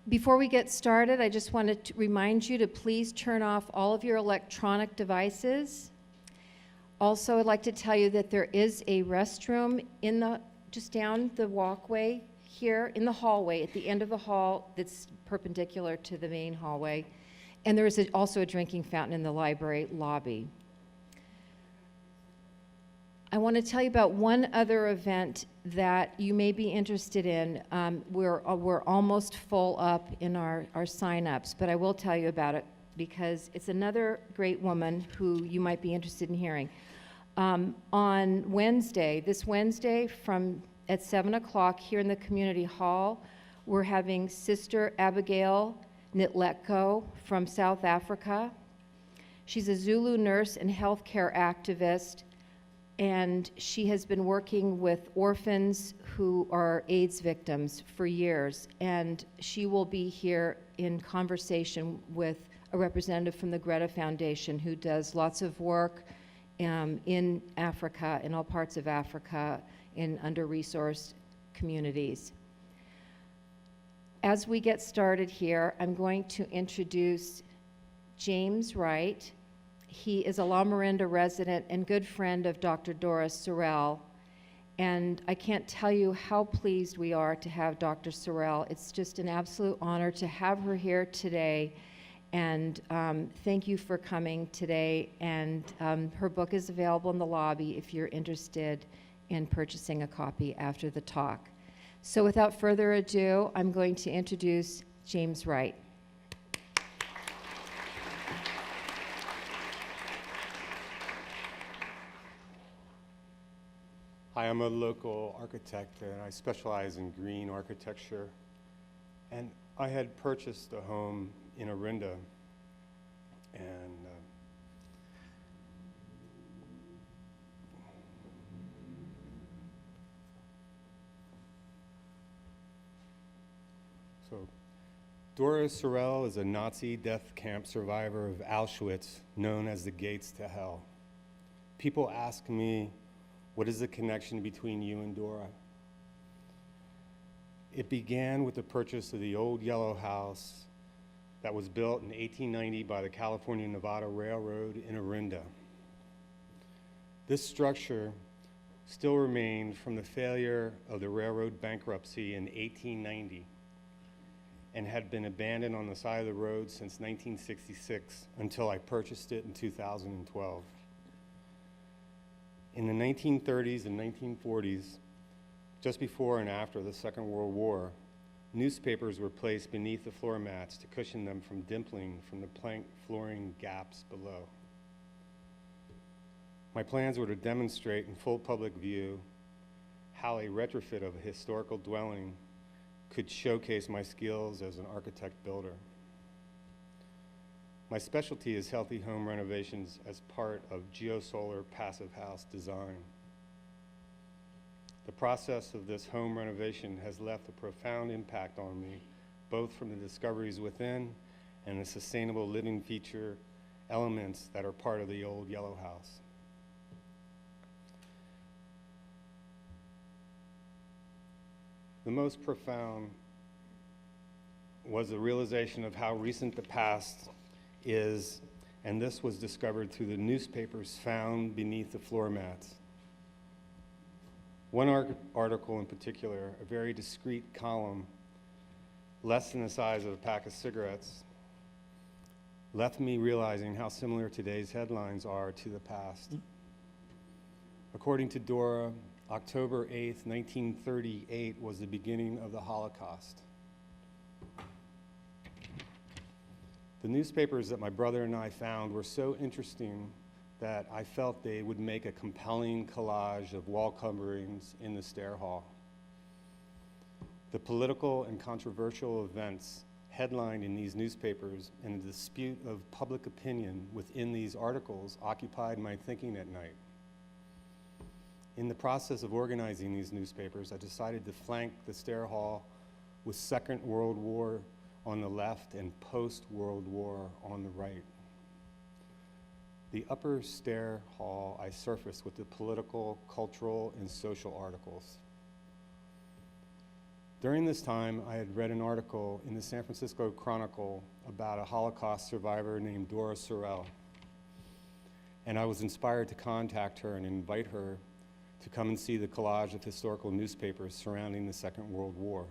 Before we get started, I just wanted to remind you to please turn off all of your electronic devices. Also, I'd like to tell you that there is a restroom just down the walkway here in the hallway, at the end of the hall that's perpendicular to the main hallway. And there is also a drinking fountain in the library lobby. I want to tell you about one other event that you may be interested in. We're almost full up in our sign-ups, but I will tell you about it because it's another great woman who you might be interested in hearing. On Wednesday, this Wednesday at 7 o'clock here in the community hall, we're having Sister Abigail Nitletko from South Africa. She's a Zulu nurse and healthcare activist, and she has been working with orphans who are AIDS victims for years. And she will be here in conversation with a representative from the Greta Foundation who does lots of work in Africa, in all parts of Africa, in under-resourced communities. As we get started here, I'm going to introduce James Wright. He is a La Miranda resident and good friend of Dr. Dora Sorell. And I can't tell you how pleased we are to have Dr. Sorell. It's just an absolute honor to have her here today. And thank you for coming today. And her book is available in the lobby if you're interested in purchasing a copy after the talk. So without further ado, I'm going to introduce James Wright. Hi, I'm a local architect and I specialize in green architecture. And I had purchased a home in Orinda, and so Dora Sorell is a Nazi death camp survivor of Auschwitz, known as the gates to hell. People ask me, what is the connection between you and Dora? It began with the purchase of the old yellow house that was built in 1890 by the California-Nevada Railroad in Orinda. This structure still remained from the failure of the railroad bankruptcy in 1890 and had been abandoned on the side of the road since 1966 until I purchased it in 2012. In the 1930s and 1940s, just before and after the Second World War, newspapers were placed beneath the floor mats to cushion them from dimpling from the plank flooring gaps below. My plans were to demonstrate in full public view how a retrofit of a historical dwelling could showcase my skills as an architect builder. My specialty is healthy home renovations as part of geosolar passive house design. The process of this home renovation has left a profound impact on me, both from the discoveries within and the sustainable living feature elements that are part of the old yellow house. The most profound was the realization of how recent the past is, and this was discovered through the newspapers found beneath the floor mats. One article in particular, a very discreet column, less than the size of a pack of cigarettes, left me realizing how similar today's headlines are to the past. According to Dora, October 8th, 1938 was the beginning of the Holocaust. The newspapers that my brother and I found were so interesting that I felt they would make a compelling collage of wall coverings in the stair hall. The political and controversial events headlined in these newspapers and the dispute of public opinion within these articles occupied my thinking at night. In the process of organizing these newspapers, I decided to flank the stair hall with Second World War on the left and post-World War on the right. The upper stair hall I surfaced with the political, cultural, and social articles. During this time, I had read an article in the San Francisco Chronicle about a Holocaust survivor named Dora Sorell. And I was inspired to contact her and invite her to come and see the collage of historical newspapers surrounding the Second World War.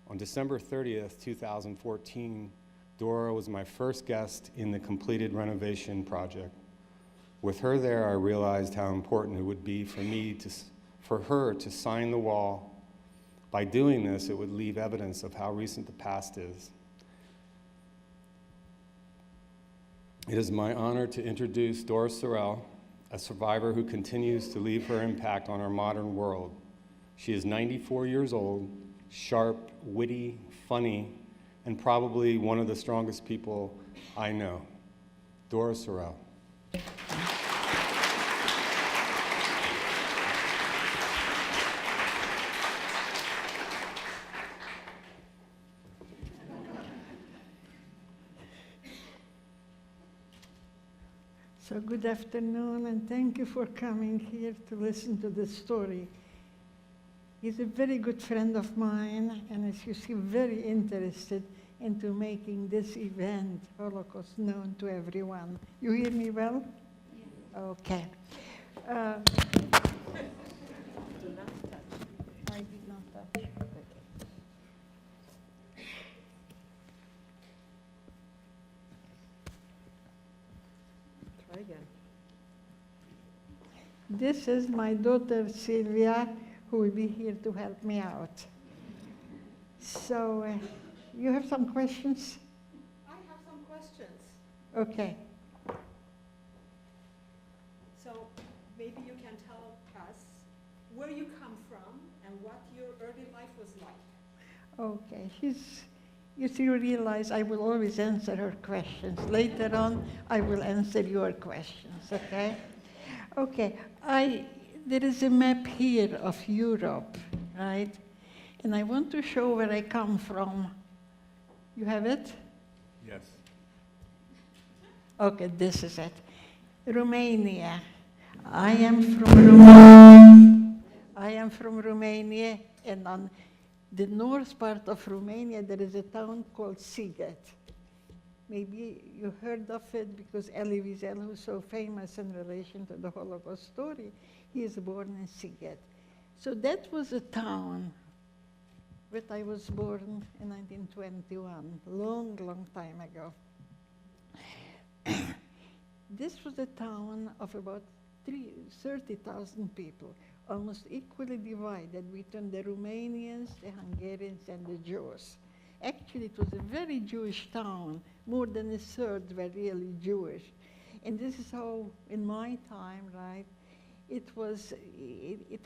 On December 30th, 2014, Dora was my first guest in the completed renovation project. With her there, I realized how important it would be for her to sign the wall. By doing this, it would leave evidence of how recent the past is. It is my honor to introduce Dora Sorell, a survivor who continues to leave her impact on our modern world. She is 94 years old, sharp, witty, funny, and probably one of the strongest people I know. Dora Sorell. So good afternoon, and thank you for coming here to listen to the story. He's a very good friend of mine, and as you see, very interested into making this event, Holocaust, known to everyone. You hear me well? Yes. Okay. Do not touch. I did not touch. Try again. This is my daughter Sylvia, who will be here to help me out. So, you have some questions? I have some questions. Okay. So maybe you can tell us where you come from and what your early life was like. Okay. You see, you realize I will always answer her questions. Later on, I will answer your questions, okay? Okay. There is a map here of Europe, right? And I want to show where I come from. You have it? Yes. Okay, this is it. Romania. I am from Romania, and on the north part of Romania, there is a town called Sighet. Maybe you heard of it because Elie Wiesel, who's so famous in relation to the Holocaust story, he is born in Sighet. So that was a town where I was born in 1921, long, long time ago. This was a town of about 30,000 people, almost equally divided between the Romanians, the Hungarians, and the Jews. Actually, it was a very Jewish town. More than a third were really Jewish. And this is how, in my time, right, it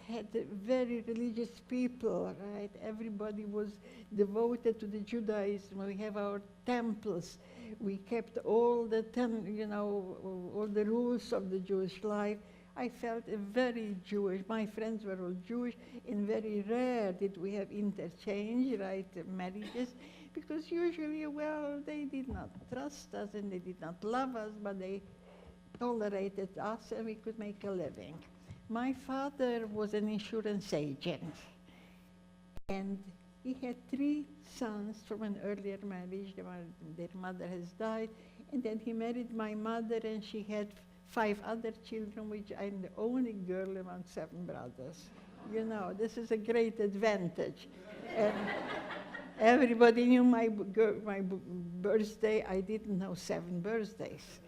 had very religious people, right? Everybody was devoted to the Judaism. We have our temples. We kept all the all the rules of the Jewish life. I felt very Jewish. My friends were all Jewish, and very rare did we have interchange, right, marriages, because usually, well, they did not trust us and they did not love us, but they tolerated us and we could make a living. My father was an insurance agent, and he had 3 sons from an earlier marriage. Their mother has died, and then he married my mother, and she had 5 other children, which I'm the only girl among 7 brothers. You know, this is a great advantage. And everybody knew my birthday. I didn't know 7 birthdays.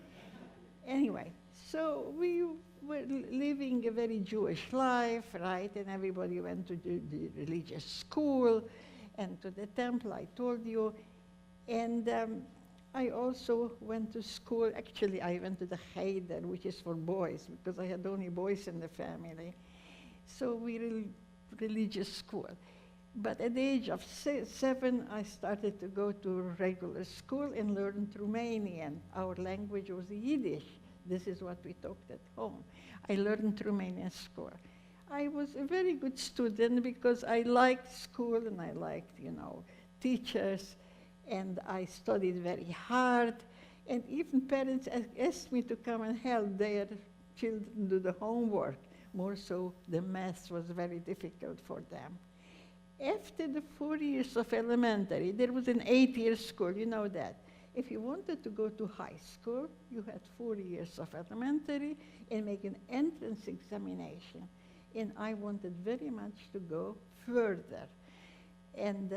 Anyway, so we were living a very Jewish life, right? And everybody went to the religious school and to the temple, I told you. And I also went to school. Actually, I went to the Cheder, which is for boys, because I had only boys in the family. So we religious school. But at the age of 7, I started to go to regular school and learned Romanian. Our language was Yiddish. This is what we talked at home. I learned Romanian school. I was a very good student because I liked school and I liked, teachers, and I studied very hard. And even parents asked me to come and help their children do the homework. More so, the math was very difficult for them. After the 4 years of elementary, there was an 8-year school, you know that. If you wanted to go to high school, you had 4 years of elementary and make an entrance examination. And I wanted very much to go further. And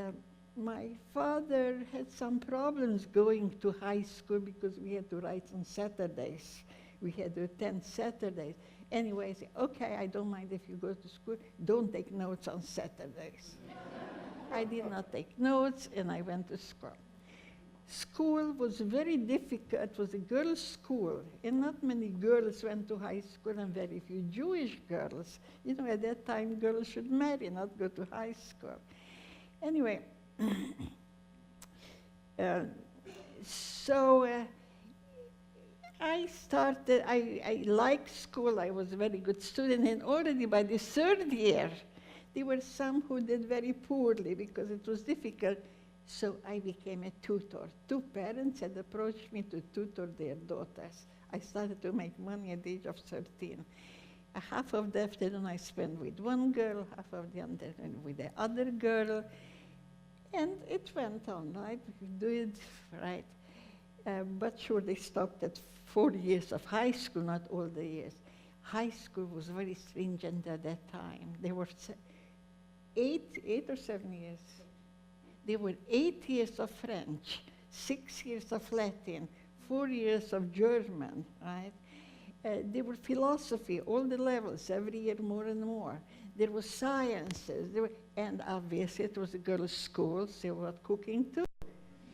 my father had some problems going to high school because we had to write on Saturdays. We had to attend Saturdays. Anyway, I said, okay, I don't mind if you go to school, don't take notes on Saturdays. I did not take notes, and I went to school. School was very difficult. It was a girls' school, and not many girls went to high school, and very few Jewish girls. You know, at that time, girls should marry, not go to high school. Anyway, I liked school. I was a very good student, and already by the 3rd year, there were some who did very poorly because it was difficult. So I became a tutor. 2 parents had approached me to tutor their daughters. I started to make money at the age of 13. Half of the afternoon I spent with one girl, half of the afternoon with the other girl. And it went on, right? We do it, right? But sure, they stopped at 4 years of high school, not all the years. High school was very stringent at that time. There were 8 or 7 years. There were 8 years of French, 6 years of Latin, 4 years of German, right? There were philosophy, all the levels, every year more and more. There was sciences, and obviously it was a girls' school, so what cooking too.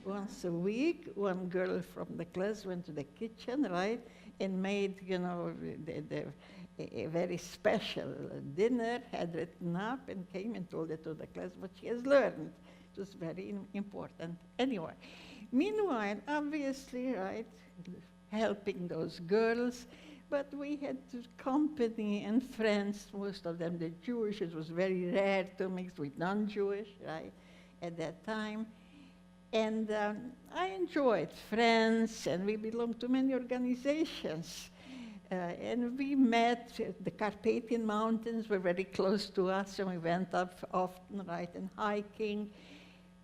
Once a week, one girl from the class went to the kitchen, right, and made, you know, a very special dinner, had written up, and came and told it to the class what she has learned. It was very important. Anyway, meanwhile, obviously, right, helping those girls, but we had company and friends, most of them the Jewish. It was very rare to mix with non-Jewish, right, at that time. And I enjoyed friends, and we belonged to many organizations. And we met, the Carpathian Mountains were very close to us, and we went up often, right, and hiking.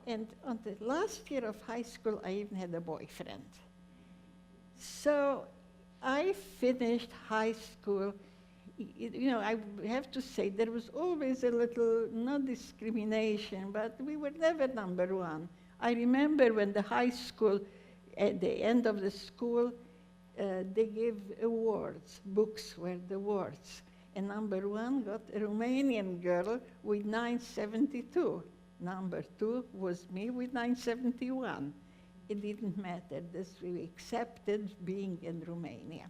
And on the last year of high school, I even had a boyfriend. So I finished high school. You know, I have to say, there was always a little, not discrimination, but we were never number one. I remember when the high school, at the end of the school, they gave awards, books were the awards. And number one got a Romanian girl with 972. Number 2 was me with 971. It didn't matter, this we accepted being in Romania.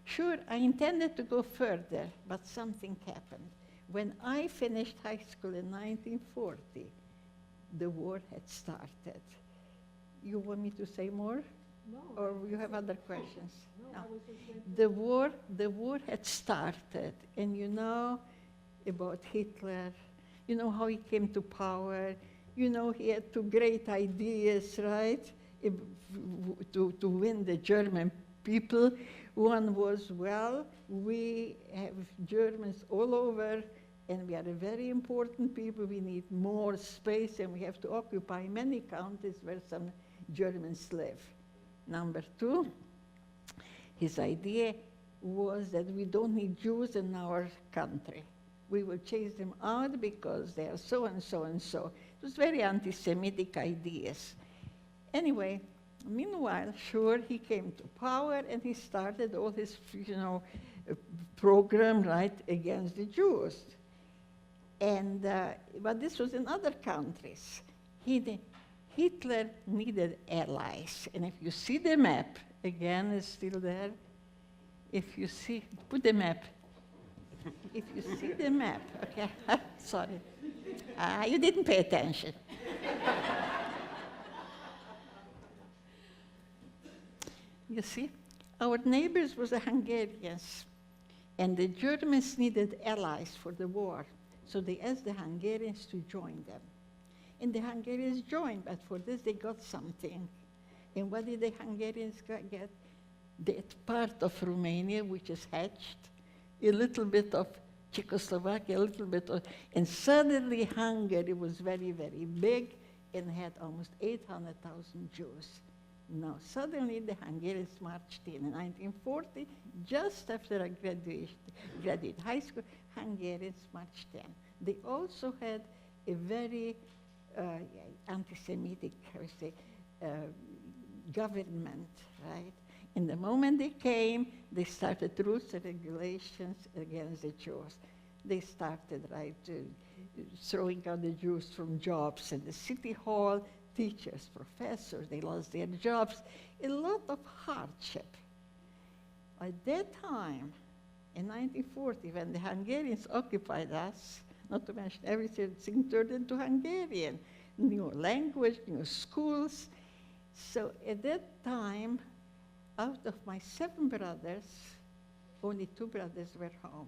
Sure, I intended to go further, but something happened. When I finished high school in 1940, the war had started. You want me to say more? No. Or you have other questions? No, I was just going to... The war had started, and you know about Hitler, you know how he came to power, you know he had 2 great ideas, right, to win the German people. One was, well, we have Germans all over, and we are a very important people, we need more space, and we have to occupy many countries where some Germans live. Number 2, his idea was that we don't need Jews in our country. We will chase them out because they are so and so and so. It was very anti-Semitic ideas. Anyway, meanwhile, sure, he came to power and he started all his, you know, program, right, against the Jews. And, but this was in other countries. Hitler needed allies. And if you see the map, again, it's still there. If you see, put the map. If you see the map, okay, sorry. You didn't pay attention. You see, our neighbors were the Hungarians, and the Germans needed allies for the war. So they asked the Hungarians to join them. And the Hungarians joined, but for this they got something. And what did the Hungarians get? That part of Romania which is hatched, a little bit of Czechoslovakia a little bit, and suddenly Hungary was very, very big and had almost 800,000 Jews. Now, suddenly the Hungarians marched in 1940, just after I graduated high school, Hungarians marched in. They also had a very anti-Semitic, government, right? And the moment they came, they started rules and regulations against the Jews. They started, right, throwing out the Jews from jobs in the city hall, teachers, professors, they lost their jobs, a lot of hardship. At that time, in 1940, when the Hungarians occupied us, not to mention everything turned into Hungarian, new language, new schools. So at that time, out of my 7 brothers, only 2 brothers were home.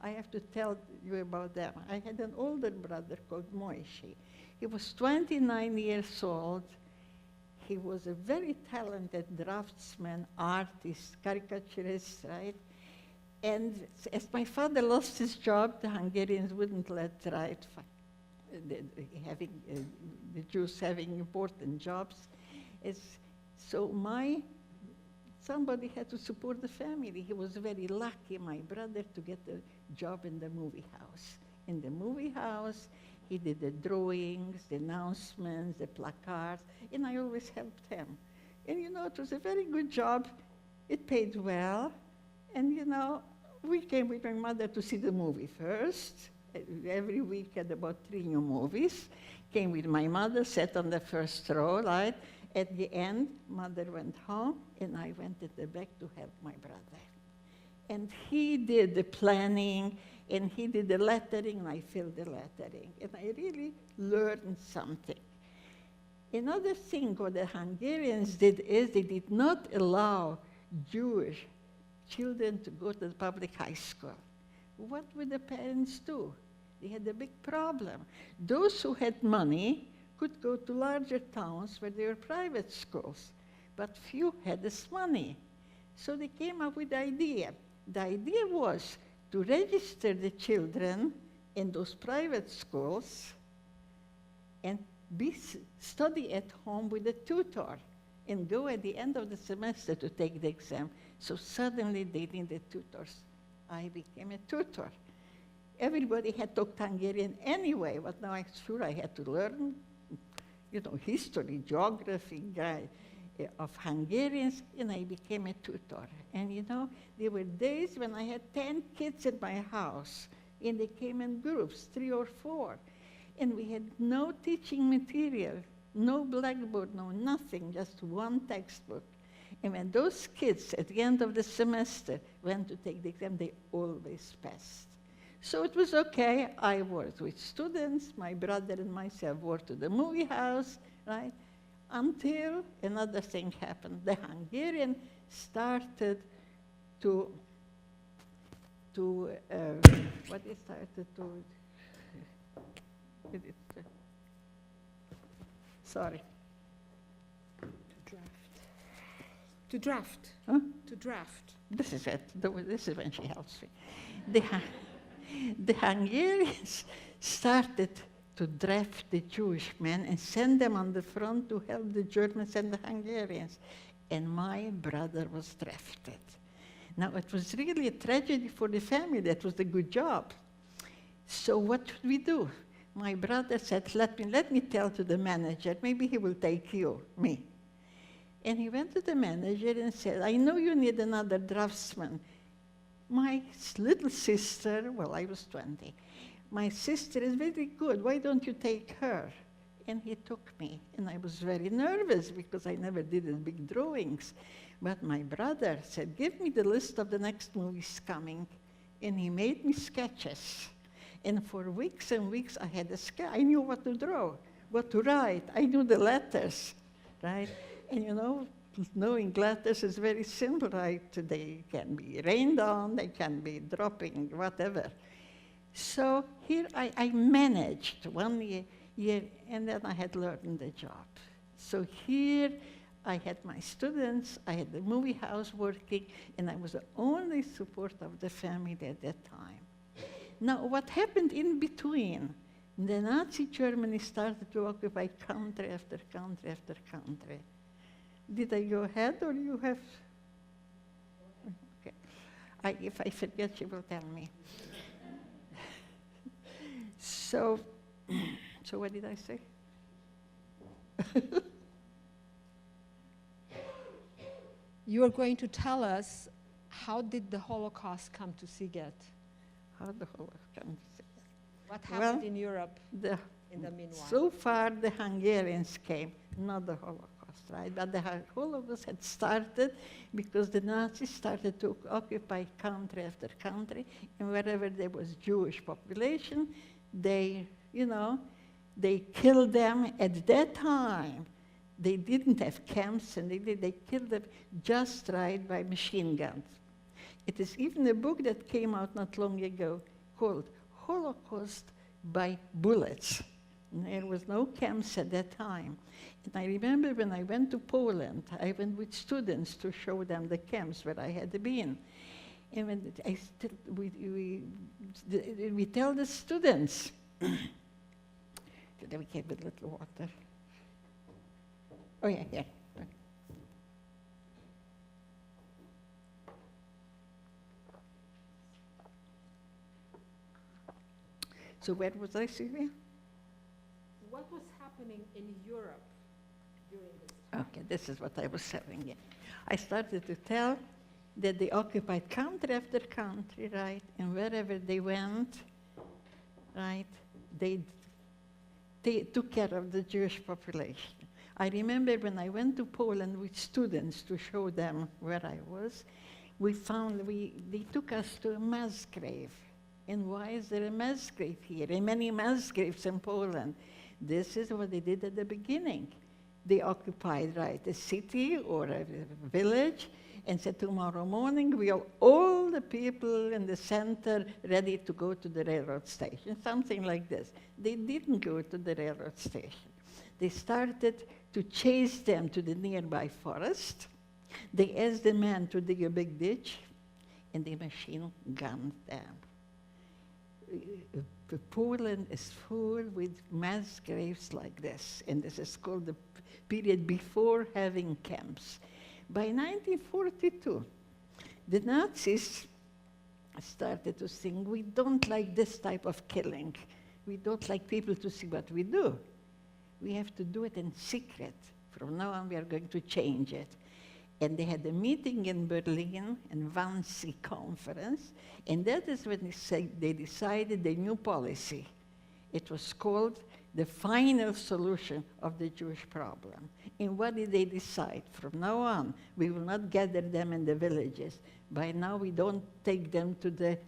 I have to tell you about them. I had an older brother called Moishi. He was 29 years old. He was a very talented draftsman, artist, caricaturist, right? And as my father lost his job, the Hungarians wouldn't let, right, the Jews having important jobs. So somebody had to support the family. He was very lucky, my brother, to get a job in the movie house. In the movie house, he did the drawings, the announcements, the placards, and I always helped him. And it was a very good job. It paid well. And we came with my mother to see the movie first. Every week had about 3 new movies. Came with my mother, sat on the first row, right? At the end, mother went home, and I went at the back to help my brother. And he did the planning, and he did the lettering, and I filled the lettering. And I really learned something. Another thing what the Hungarians did is they did not allow Jewish children to go to the public high school. What would the parents do? They had a big problem. Those who had money could go to larger towns where there were private schools, but few had this money. So they came up with the idea. The idea was to register the children in those private schools and study at home with a tutor and go at the end of the semester to take the exam. So suddenly they needed tutors. I became a tutor. Everybody had talked Hungarian anyway, but now I'm sure I had to learn, history, geography of Hungarians, and I became a tutor. And there were days when I had 10 kids at my house, and they came in groups, 3 or 4. And we had no teaching material, no blackboard, no nothing, just one textbook. And when those kids, at the end of the semester, went to take the exam, they always passed. So it was okay. I worked with students. My brother and myself worked at the movie house, right? Until another thing happened. The Hungarian started to sorry. To draft. Huh? To draft. This is it. This is when she helps me. The Hungarians started to draft the Jewish men and send them on the front to help the Germans and the Hungarians. And my brother was drafted. Now, it was really a tragedy for the family. That was a good job. So what should we do? My brother said, let me tell to the manager. Maybe he will take me. And he went to the manager and said, I know you need another draftsman. My little sister, well, I was 20. My sister is very good. Why don't you take her? And he took me. And I was very nervous because I never did big drawings. But my brother said, give me the list of the next movies coming. And he made me sketches. And for weeks and weeks, I had a sketch. I knew what to draw, what to write. I knew the letters, right? And knowing letters is very simple, right? They can be rained on, they can be dropping, whatever. So here I managed 1 year, and then I had learned the job. So here I had my students, I had the movie house working, and I was the only support of the family at that time. Now, what happened in between? The Nazi Germany started to occupy country after country after country. Did I go ahead, or you have? Okay. If I forget, you will tell me. So what did I say? You are going to tell us, how did the Holocaust come to Sziget? How the Holocaust comes. What happened Well, in Europe The, in the meanwhile? so far, the Hungarians came, not the Holocaust, right? But the Holocaust had started because the Nazis started to occupy country after country, and wherever there was Jewish population, they, they killed them at that time. They didn't have camps, and they killed them just right by machine guns. It is even a book that came out not long ago called Holocaust by Bullets. There was no camps at that time. And I remember when I went to Poland, I went with students to show them the camps where I had been. And when we tell the students, we gave a little water. Oh yeah, yeah. So where was I, Sylvia? What was happening in Europe during this time? Okay, this is what I was saying. Yeah. I started to tell that they occupied country after country, right? And wherever they went, right, they took care of the Jewish population. I remember when I went to Poland with students to show them where I was, they took us to a mass grave. And why is there a mass grave here? And many mass graves in Poland. This is what they did at the beginning. They occupied, right, a city or a village, and said, tomorrow morning we have all the people in the center ready to go to the railroad station, something like this. They didn't go to the railroad station. They started to chase them to the nearby forest. They asked the man to dig a big ditch, and the machine gunned them. Poland is full with mass graves like this, and this is called the period before having camps. By 1942, the Nazis started to think, we don't like this type of killing. We don't like people to see what we do. We have to do it in secret. From now on, we are going to change it. And they had a meeting in Berlin, in Wannsee conference, and that is when they decided the new policy. It was called the final solution of the Jewish problem. And what did they decide? From now on, we will not gather them in the villages. By now, we don't take them to the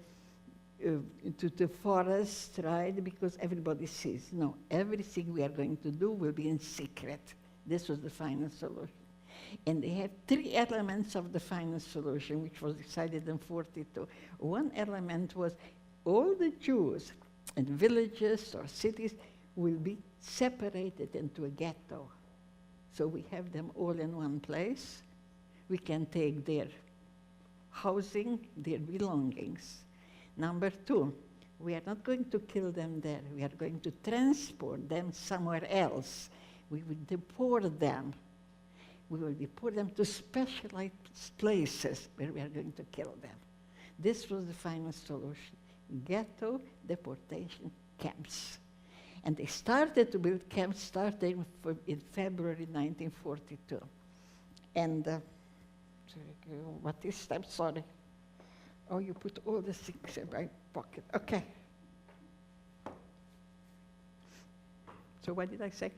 forest, right, because everybody sees. No, everything we are going to do will be in secret. This was the final solution. And they have three elements of the final solution, which was decided in 1942. One element was all the Jews in villages or cities will be separated into a ghetto. So we have them all in one place. We can take their housing, their belongings. Number two, we are not going to kill them there. We are going to transport them somewhere else. We will deport them. We will deport them to specialized places where we are going to kill them. This was the final solution. Ghetto deportation camps. And they started to build camps starting in February 1942. And what is that? Sorry. Oh, you put all the things in my pocket. Okay. So what did I say?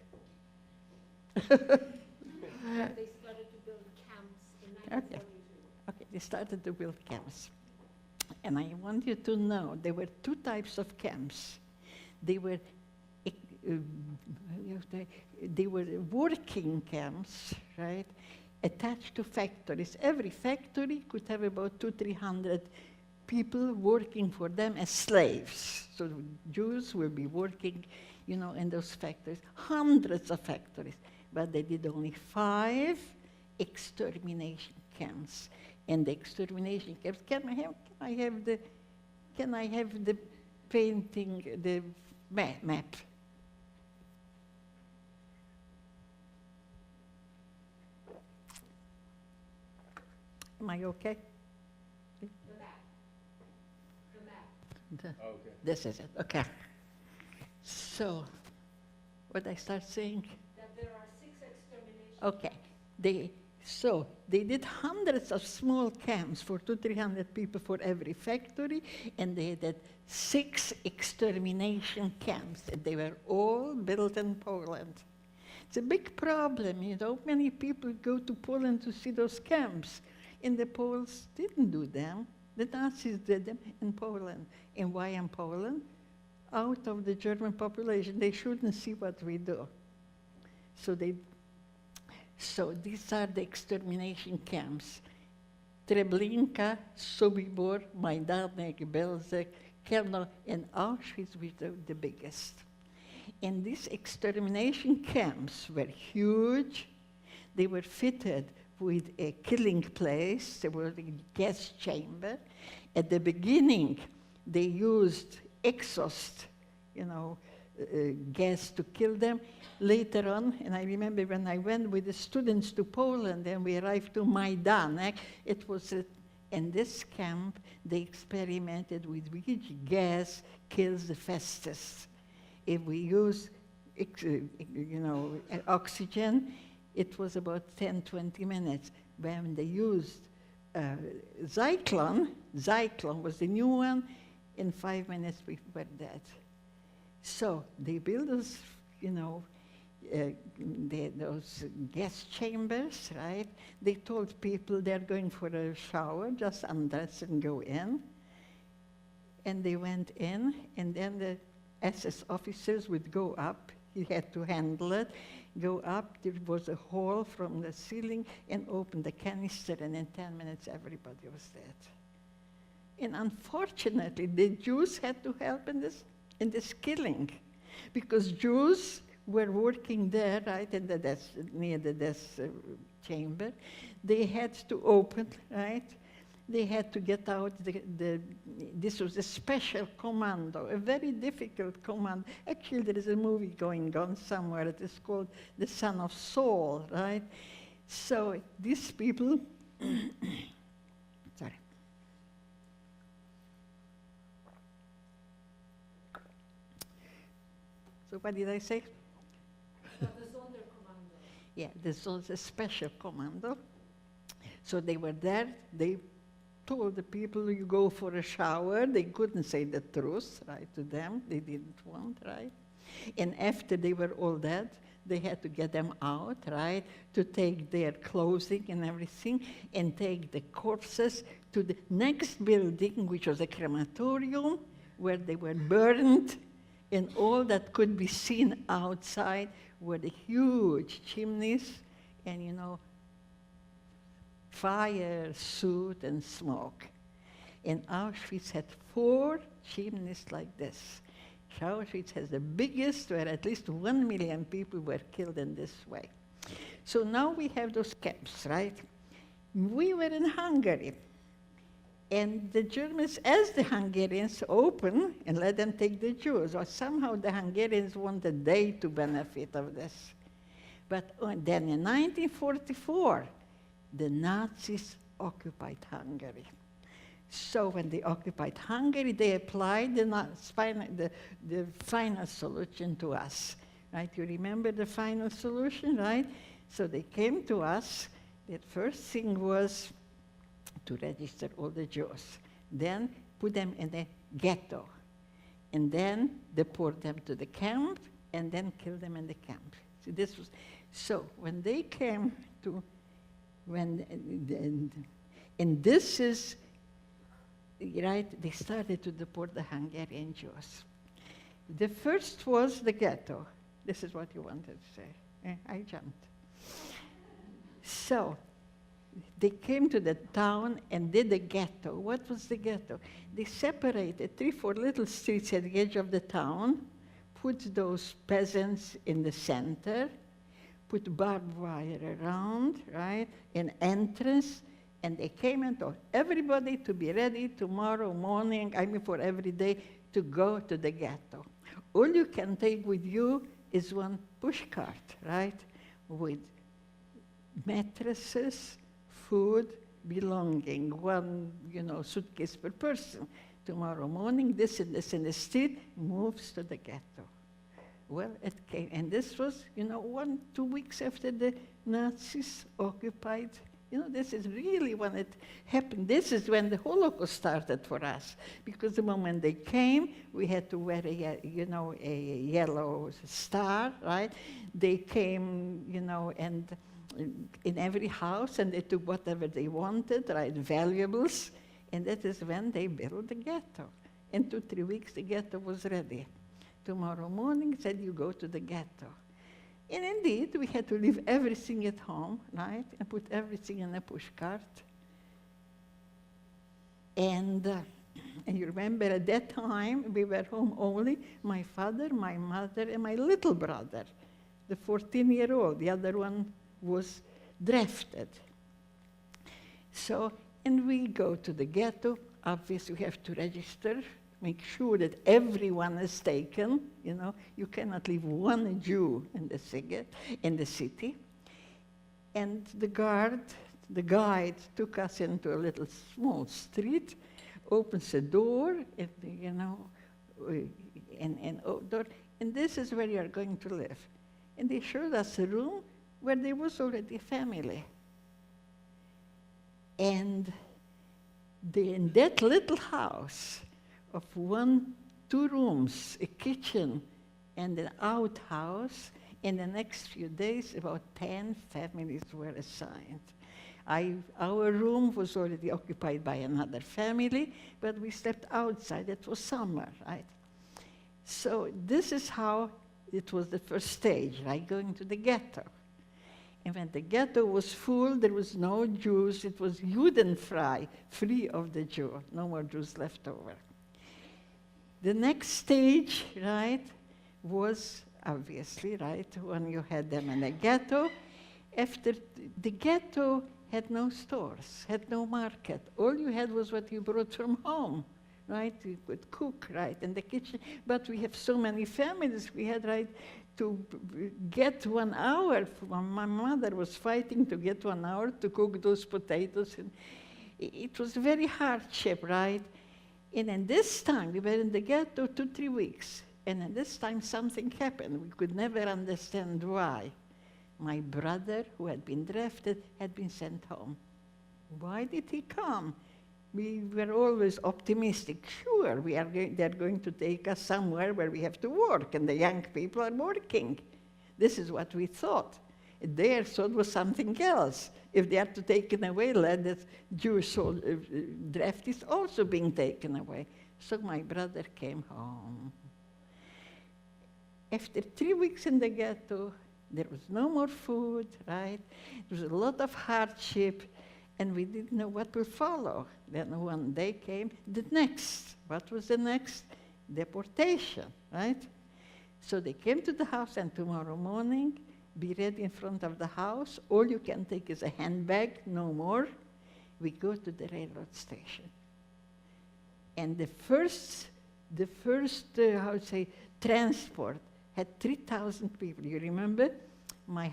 They started to build camps in 1942. Okay, they started to build camps. And I want you to know there were two types of camps. They were working camps, right, attached to factories. Every factory could have about 200-300 people working for them as slaves. So Jews will be working, in those factories, hundreds of factories. But they did only 5 extermination camps. And the extermination camps, can I have the painting the map. Am I okay? The- Okay. This is it, okay. So, what I start saying? That there are 6 extermination Okay. They did hundreds of small camps for 200-300 people for every factory, and they did 6 extermination camps, and they were all built in Poland. It's a big problem, you know. Many people go to Poland to see those camps, and the Poles didn't do them. The Nazis did them in Poland. And why in Poland? Out of the German population, they shouldn't see what we do. So these are the extermination camps. Treblinka, Sobibor, Majdanek, Belzec, Kelno, and Auschwitz were the biggest. And these extermination camps were huge. They were fitted with a killing place. They were a gas chamber. At the beginning, they used exhaust, gas to kill them. Later on, and I remember when I went with the students to Poland and we arrived to Majdanek, it was in this camp they experimented with which gas kills the fastest. If we use, oxygen, it was about 10-20 minutes. When they used Zyklon was the new one, in 5 minutes we were dead. So they built those, those gas chambers, right? They told people they're going for a shower, just undress and go in. And they went in, and then the SS officers would go up. He had to handle it. Go up, there was a hole from the ceiling, and open the canister, and in 10 minutes everybody was dead. And unfortunately, the Jews had to help in this killing, because Jews were working there, right, in the death, near the death chamber. They had to open, right? They had to get out this was a special commando, a very difficult command. Actually, there is a movie going on somewhere. It is called The Son of Saul, right? So these people, sorry. So what did I say? The Sonderkommando. Yeah, this was a special commando. So they were there. They told the people, you go for a shower. They couldn't say the truth, right, to them. They didn't want, right? And after they were all dead, they had to get them out, right, to take their clothing and everything, and take the corpses to the next building, which was a crematorium, where they were burned, and all that could be seen outside were the huge chimneys and, fire, soot, and smoke. And Auschwitz had 4 chimneys like this. Auschwitz has the biggest, where at least 1 million people were killed in this way. So now we have those camps, right? We were in Hungary. And the Germans, as the Hungarians, open and let them take the Jews. Or somehow the Hungarians wanted they to benefit of this. But then in 1944, the Nazis occupied Hungary. So when they occupied Hungary, they applied the final solution to us. Right? You remember the final solution, right? So they came to us. The first thing was to register all the Jews, then put them in a ghetto, and then deport them to the camp, and then kill them in the camp. So when they came to, and this is, right, they started to deport the Hungarian Jews. The first was the ghetto. This is what you wanted to say. I jumped. So they came to the town and did the ghetto. What was the ghetto? They separated 3-4 little streets at the edge of the town, put those peasants in the center, put barbed wire around, right, an entrance, and they came and told everybody to be ready tomorrow morning, for every day, to go to the ghetto. All you can take with you is one pushcart, right? With mattresses, food, belonging, one, suitcase per person. Tomorrow morning, this in the street moves to the ghetto. Well, it came, and this was, 2 weeks after the Nazis occupied. This is really when it happened. This is when the Holocaust started for us, because the moment they came, we had to wear a yellow star, right? They came, and in every house, and they took whatever they wanted, right? Valuables, and that is when they built the ghetto. In 2-3 weeks, the ghetto was ready. Tomorrow morning, said you go to the ghetto. And indeed, we had to leave everything at home, right? And put everything in a pushcart. And you remember at that time, we were home only, my father, my mother, and my little brother, the 14-year-old. The other one was drafted. So, and we go to the ghetto. Obviously, we have to register, make sure that everyone is taken. You cannot leave one Jew in the city. And the guide took us into a little small street, opens a door, and this is where you are going to live. And they showed us a room where there was already a family. And in that little house of 2 rooms, a kitchen, and an outhouse, in the next few days, about 10 families were assigned. Our room was already occupied by another family, but we slept outside. It was summer, right? So this is how it was the first stage, right? Going to the ghetto. And when the ghetto was full, there was no Jews. It was Judenfrei, free of the Jew. No more Jews left over. The next stage, right, was obviously, right, when you had them in a ghetto. After the ghetto had no stores, had no market. All you had was what you brought from home, right? You could cook, right, in the kitchen. But we have so many families. We had, right, to get 1 hour. My mother was fighting to get 1 hour to cook those potatoes. And it was very hardship, right? And then this time, we were in the ghetto 2-3 weeks. And then this time, something happened. We could never understand why. My brother, who had been drafted, had been sent home. Why did he come? We were always optimistic. Sure, they're going to take us somewhere where we have to work, and the young people are working. This is what we thought. Their thought was something else. If they are to taken away, let the Jewish draft is also being taken away. So my brother came home. After 3 weeks in the ghetto, there was no more food, right? There was a lot of hardship, and we didn't know what will follow. Then one day came the next. What was the next? Deportation, right? So they came to the house, and tomorrow morning, be ready in front of the house. All you can take is a handbag, no more. We go to the railroad station. And the first transport had 3,000 people. You remember? My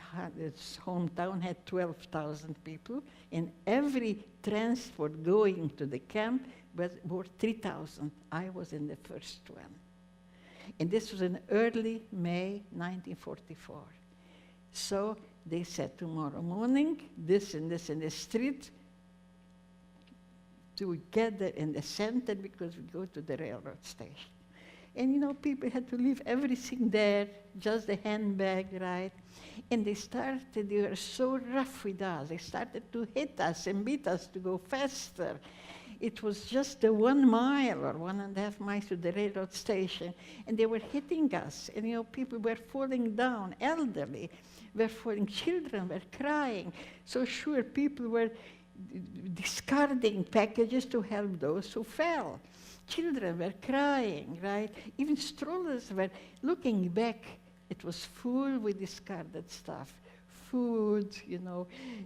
hometown had 12,000 people, and every transport going to the camp were 3,000. I was in the first one. And this was in early May 1944. So they said tomorrow morning, this and this in the street, together in the center, because we go to the railroad station. And people had to leave everything there, just the handbag, right? And they were so rough with us. They started to hit us and beat us to go faster. It was just 1 mile or 1.5 miles to the railroad station, and they were hitting us. And people were falling down, elderly were falling, children were crying. So sure, people were discarding packages to help those who fell. Children were crying, right? Even strollers were looking back. It was full with discarded stuff. Food,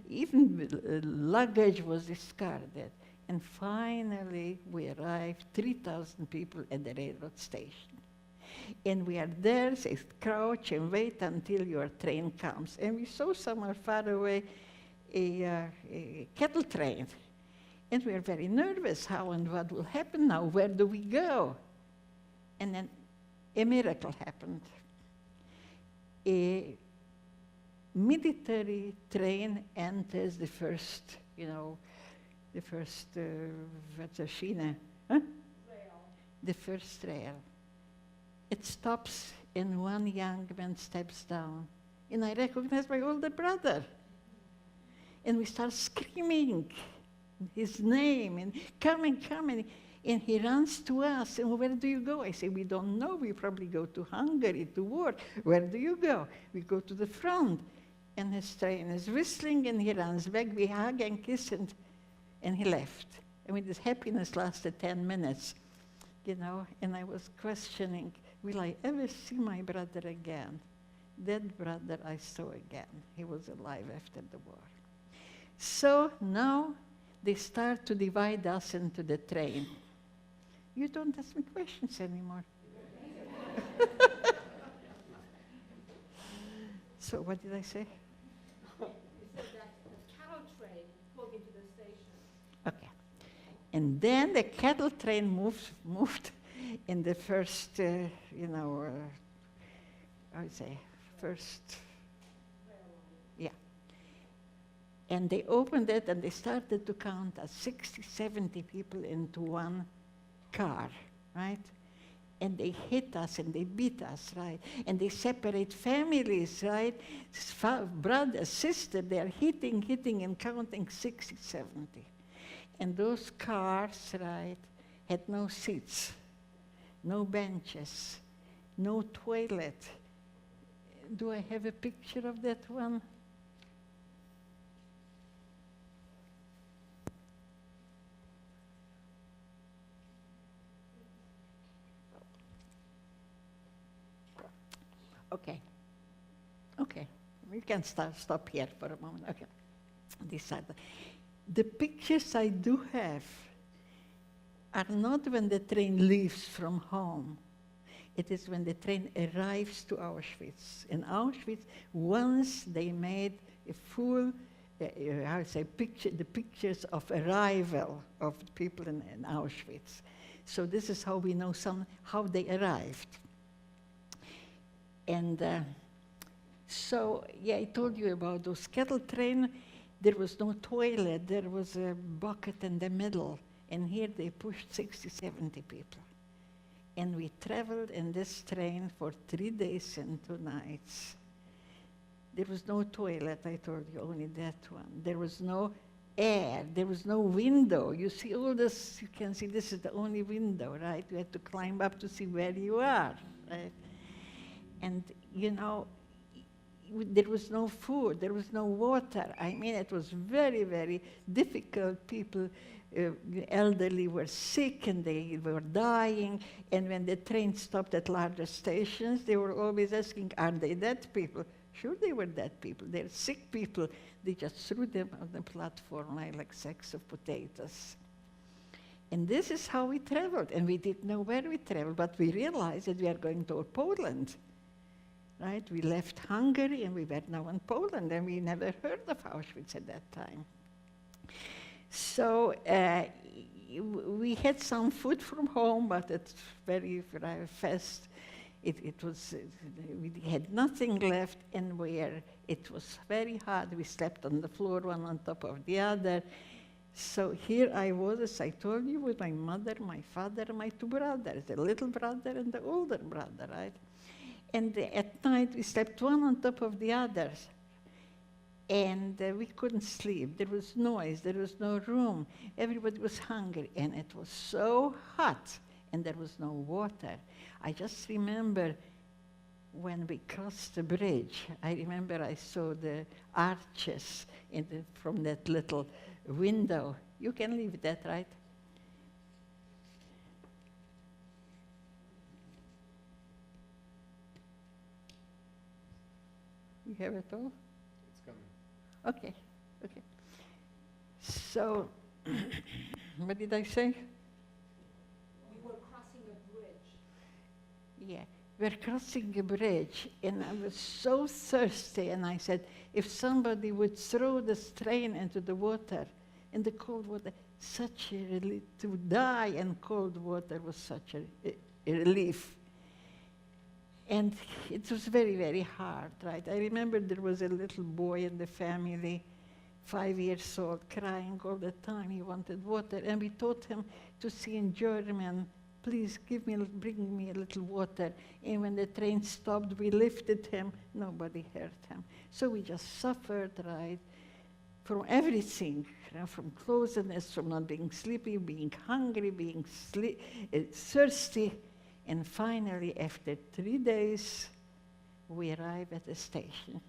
even luggage was discarded. And finally, we arrived, 3,000 people at the railroad station. And we are there, say, crouch and wait until your train comes. And we saw somewhere far away a cattle train. And we are very nervous, how and what will happen now? Where do we go? And then a miracle happened. A military train enters the first, what's a Schiene? Huh? Rail. The first rail. It stops and one young man steps down. And I recognize my older brother. And we start screaming his name and coming. And he runs to us, and where do you go? I say, we don't know, we probably go to Hungary to war. Where do you go? We go to the front. And his train is whistling, and he runs back, we hug and kiss, and he left. I mean, this happiness lasted 10 minutes, and I was questioning, will I ever see my brother again? That brother I saw again. He was alive after the war. So now they start to divide us into the train. You don't ask me questions anymore. So what did I say? You said that the cattle train pulled into the station. Okay. And then the cattle train moved in the first, I would say, first, yeah. And they opened it and they started to count us 60, 70 people into one car, right? And they hit us and they beat us, right? And they separate families, right? Brother, sister, they're hitting and counting 60, 70. And those cars, right, had no seats, no benches, no toilet. Do I have a picture of that one? Okay, we can stop here for a moment. Okay, these are the pictures I do have are not when the train leaves from home. It is when the train arrives to Auschwitz. In Auschwitz, once they made a full, the pictures of arrival of people in Auschwitz. So this is how we know how they arrived. And so, yeah, I told you about those cattle train. There was no toilet. There was a bucket in the middle. And here they pushed 60, 70 people. And we traveled in this train for 3 days and 2 nights. There was no toilet, I told you, only that one. There was no air. There was no window. You see all this, you can see this is the only window, right? You had to climb up to see where you are, right? And, there was no food, there was no water. I mean, it was very, very difficult. People, elderly were sick and they were dying. And when the train stopped at larger stations, they were always asking, are they dead people? Sure, they were dead people. They're sick people. They just threw them on the platform like sacks of potatoes. And this is how we traveled. And we didn't know where we traveled, but we realized that we are going to Poland. Right? We left Hungary and we were now in Poland, and we never heard of Auschwitz at that time. So we had some food from home, but it's very, very fast. We had nothing left, and it was very hard. We slept on the floor, one on top of the other. So here I was, as I told you, with my mother, my father, and my 2 brothers, the little brother and the older brother, right? And at night, we slept one on top of the others. And we couldn't sleep. There was noise. There was no room. Everybody was hungry. And it was so hot. And there was no water. I just remember when we crossed the bridge, I remember I saw the arches from that little window. You can leave that, right? You have it all? It's coming. Okay. So What did I say? You were crossing a bridge. Yeah, we're crossing a bridge, and I was so thirsty, and I said, if somebody would throw this train into the water, in the cold water, such a relief. To die in cold water was such a relief. And it was very, very hard, right? I remember there was a little boy in the family, 5 years old, crying all the time. He wanted water, and we taught him to say in German, please bring me a little water. And when the train stopped, we lifted him. Nobody hurt him. So we just suffered, right, from everything, from closeness, from not being sleepy, being hungry, being thirsty. And finally, after 3 days, we arrived at the station.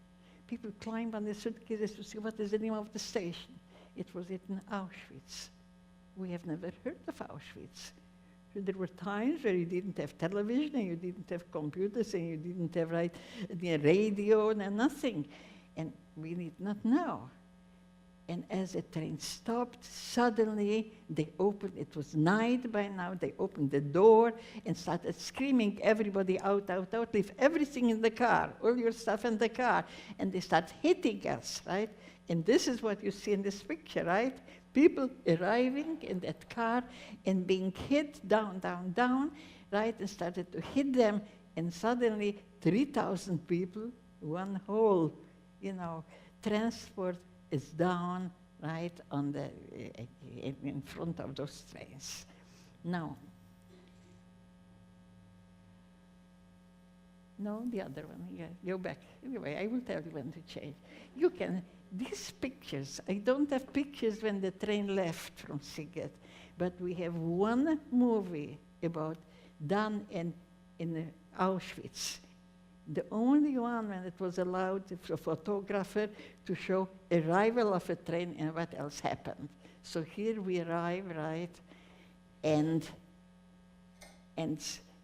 People climbed on the suitcases to see what is the name of the station. It was written Auschwitz. We have never heard of Auschwitz. There were times where you didn't have television, and you didn't have computers, and you didn't have radio, and nothing. And we did not know. And as the train stopped, suddenly they opened, it was night by now, they opened the door and started screaming, everybody out, out, out, leave everything in the car, all your stuff in the car. And they start hitting us, right? And this is what you see in this picture, right? People arriving in that car and being hit down, down, down, right? And started to hit them, and suddenly 3,000 people, one whole, transport is down, right, on the, in front of those trains. Now, no, the other one, yeah, go back. Anyway, I will tell you when to change. You can, these pictures, I don't have pictures when the train left from Sighet, but we have one movie about done in Auschwitz. The only one when it was allowed for a photographer to show arrival of a train and what else happened. So here we arrive, right, and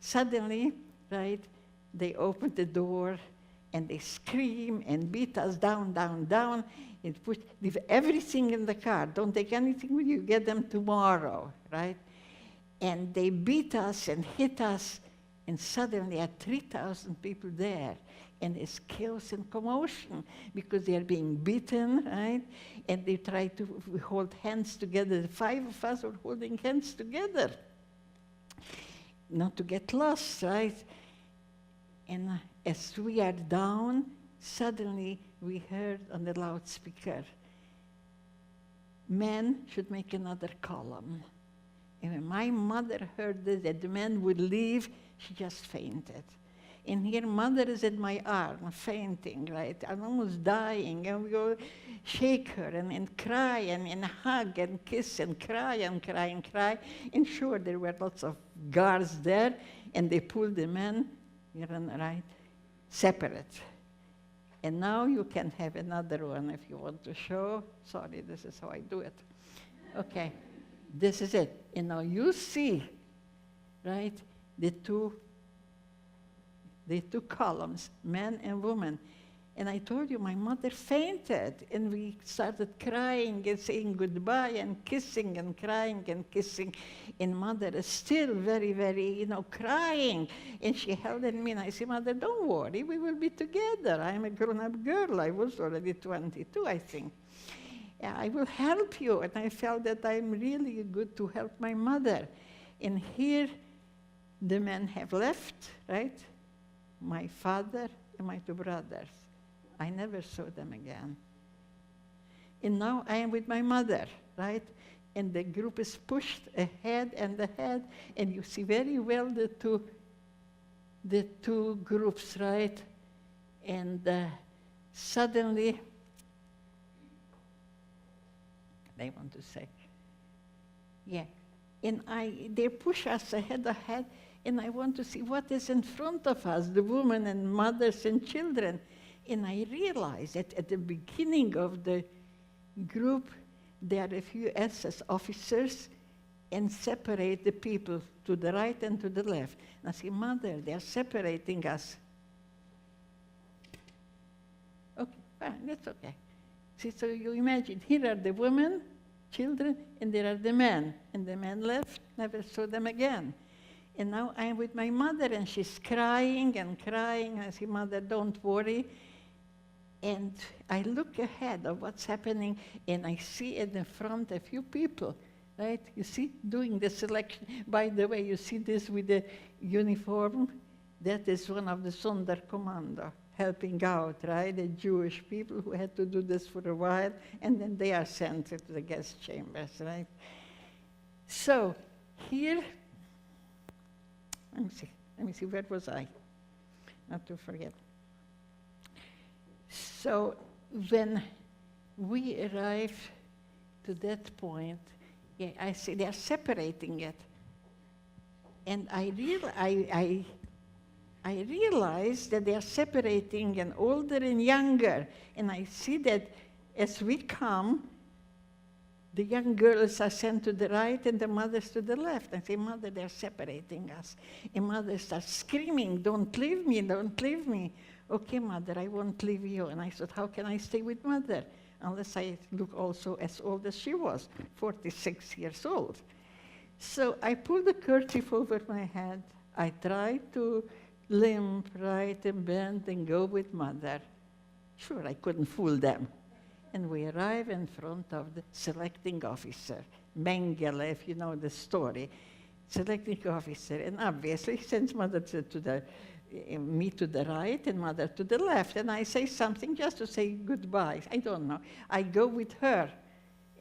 suddenly, right, they opened the door and they scream and beat us down, down, down, and leave everything in the car. Don't take anything with you, get them tomorrow, right? And they beat us and hit us. And suddenly, there are 3,000 people there, and it's chaos and commotion because they are being beaten, right? And they try to hold hands together. The 5 of us were holding hands together, not to get lost, right? And as we are down, suddenly we heard on the loudspeaker, men should make another column. And when my mother heard this, that the men would leave, she just fainted. And here mother is at my arm, fainting, right? I'm almost dying, and we go shake her and cry and hug and kiss and cry and cry and cry. And sure, there were lots of guards there, and they pulled the men, right, separate. And now you can have another one if you want to show. Sorry, this is how I do it. Okay. This is it. And now you see, right, the two columns, man and woman. And I told you my mother fainted, and we started crying and saying goodbye and kissing and crying and kissing. And mother is still very, very, crying. And she held me, and I said, Mother, don't worry, we will be together. I'm a grown-up girl. I was already 22, I think. Yeah, I will help you. And I felt that I'm really good to help my mother. And here, the men have left, right? My father and my 2 brothers. I never saw them again. And now I am with my mother, right? And the group is pushed ahead and ahead, and you see very well the two groups, right? And suddenly, I want to say, yeah. And they push us ahead, and I want to see what is in front of us, the women and mothers and children. And I realized that at the beginning of the group, there are a few SS officers and separate the people to the right and to the left. And I say, Mother, they are separating us. Okay, fine, that's okay. See, so you imagine, here are the women, children, and there are the men. And the men left, never saw them again. And now I'm with my mother, and she's crying and crying. I say, Mother, don't worry. And I look ahead of what's happening, and I see in the front a few people, right? You see, doing the selection. By the way, you see this with the uniform? That is one of the Sonderkommando, helping out, right? The Jewish people who had to do this for a while, and then they are sent to the gas chambers, right? So here, let me see, where was I? Not to forget. So when we arrive to that point, yeah, I see they are separating it. And I realize that they are separating an older and younger. And I see that as we come, the young girls are sent to the right and the mothers to the left. I say, Mother, they're separating us. And Mother starts screaming, don't leave me, don't leave me. Okay, Mother, I won't leave you. And I said, how can I stay with Mother? Unless I look also as old as she was, 46 years old. So I pulled the kerchief over my head. I tried to limp, right, and bend and go with Mother. Sure, I couldn't fool them. And we arrive in front of the selecting officer, Mengele, if you know the story, selecting officer. And obviously, he sends Mother me to the right and Mother to the left. And I say something just to say goodbye. I don't know. I go with her.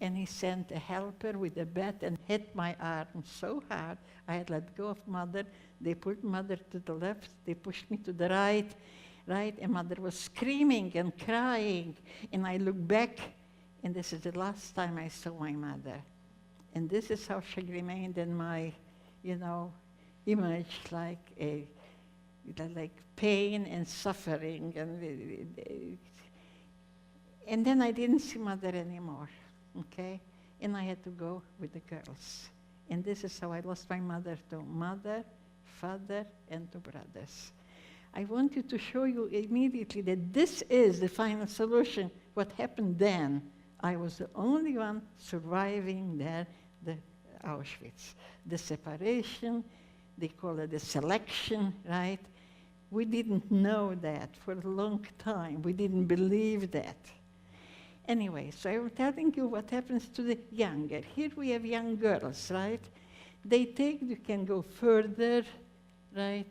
And he sent a helper with a bat and hit my arm so hard, I had let go of Mother. They put Mother to the left, they pushed me to the right, and Mother was screaming and crying. And I look back, and this is the last time I saw my mother. And this is how she remained in my, image, like pain and suffering. And then I didn't see Mother anymore. Okay? And I had to go with the girls. And this is how I lost my mother to mother, father, and two brothers. I wanted to show you immediately that this is the final solution. What happened then, I was the only one surviving there, the Auschwitz. The separation, they call it the selection, right? We didn't know that for a long time. We didn't believe that. Anyway, so I'm telling you what happens to the younger. Here we have young girls, right? You can go further, right?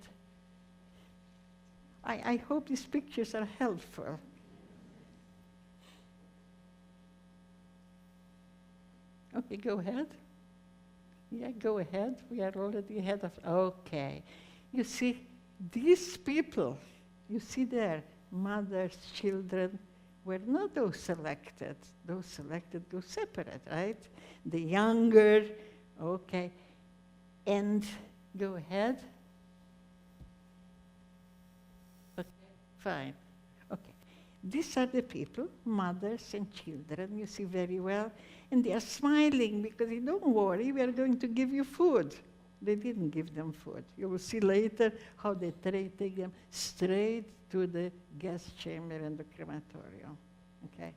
I hope these pictures are helpful. Okay, go ahead. Yeah, go ahead. We are already ahead of, okay. You see, these people, you see there, mothers, children, were not those selected. Those selected go separate, right? The younger, okay. And go ahead. Okay, fine. Okay. These are the people, mothers and children, you see very well. And they are smiling because they don't worry, we are going to give you food. They didn't give them food. You will see later how they take them straight to the gas chamber and the crematorium, okay?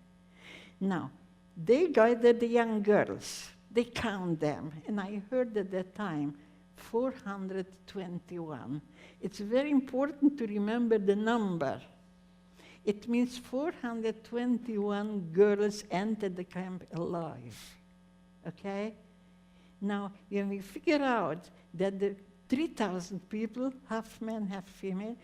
Now, they guided the young girls. They count them, and I heard at that time, 421. It's very important to remember the number. It means 421 girls entered the camp alive, okay? Now, when we figure out that the 3,000 people, half men, half female,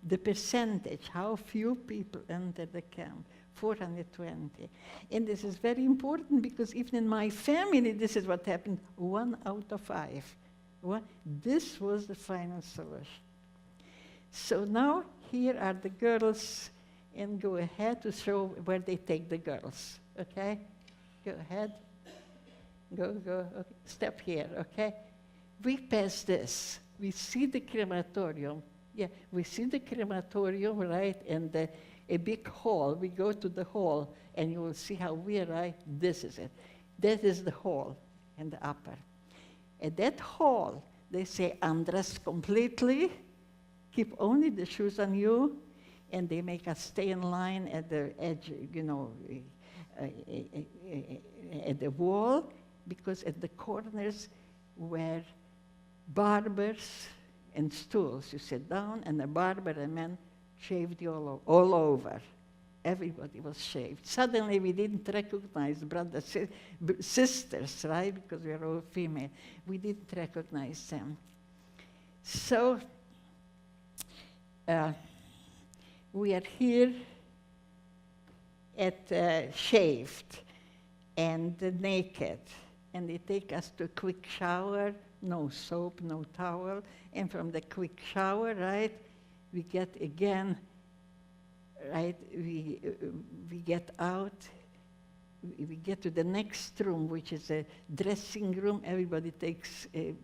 the percentage, how few people entered the camp, 420. And this is very important because even in my family, this is what happened, 1 out of 5. This was the final solution. So now, here are the girls, and go ahead to show where they take the girls, okay? Go ahead. Go, okay. Step here, okay? We pass this. We see the crematorium. Yeah, we see the crematorium, right? And a big hall. We go to the hall, and you will see how we arrive. This is it. That is the hall in the upper. At that hall, they say, undress completely, keep only the shoes on you, and they make us stay in line at the edge, at the wall, because at the corners were barbers and stools. You sit down, and a barber and man shaved you all over. Everybody was shaved. Suddenly, we didn't recognize brothers, sisters, right? Because we are all female. We didn't recognize them. So, we are here at shaved and naked. And they take us to a quick shower, no soap, no towel. And from the quick shower, right, we get again, right, we get out, we get to the next room, which is a dressing room. Everybody takes a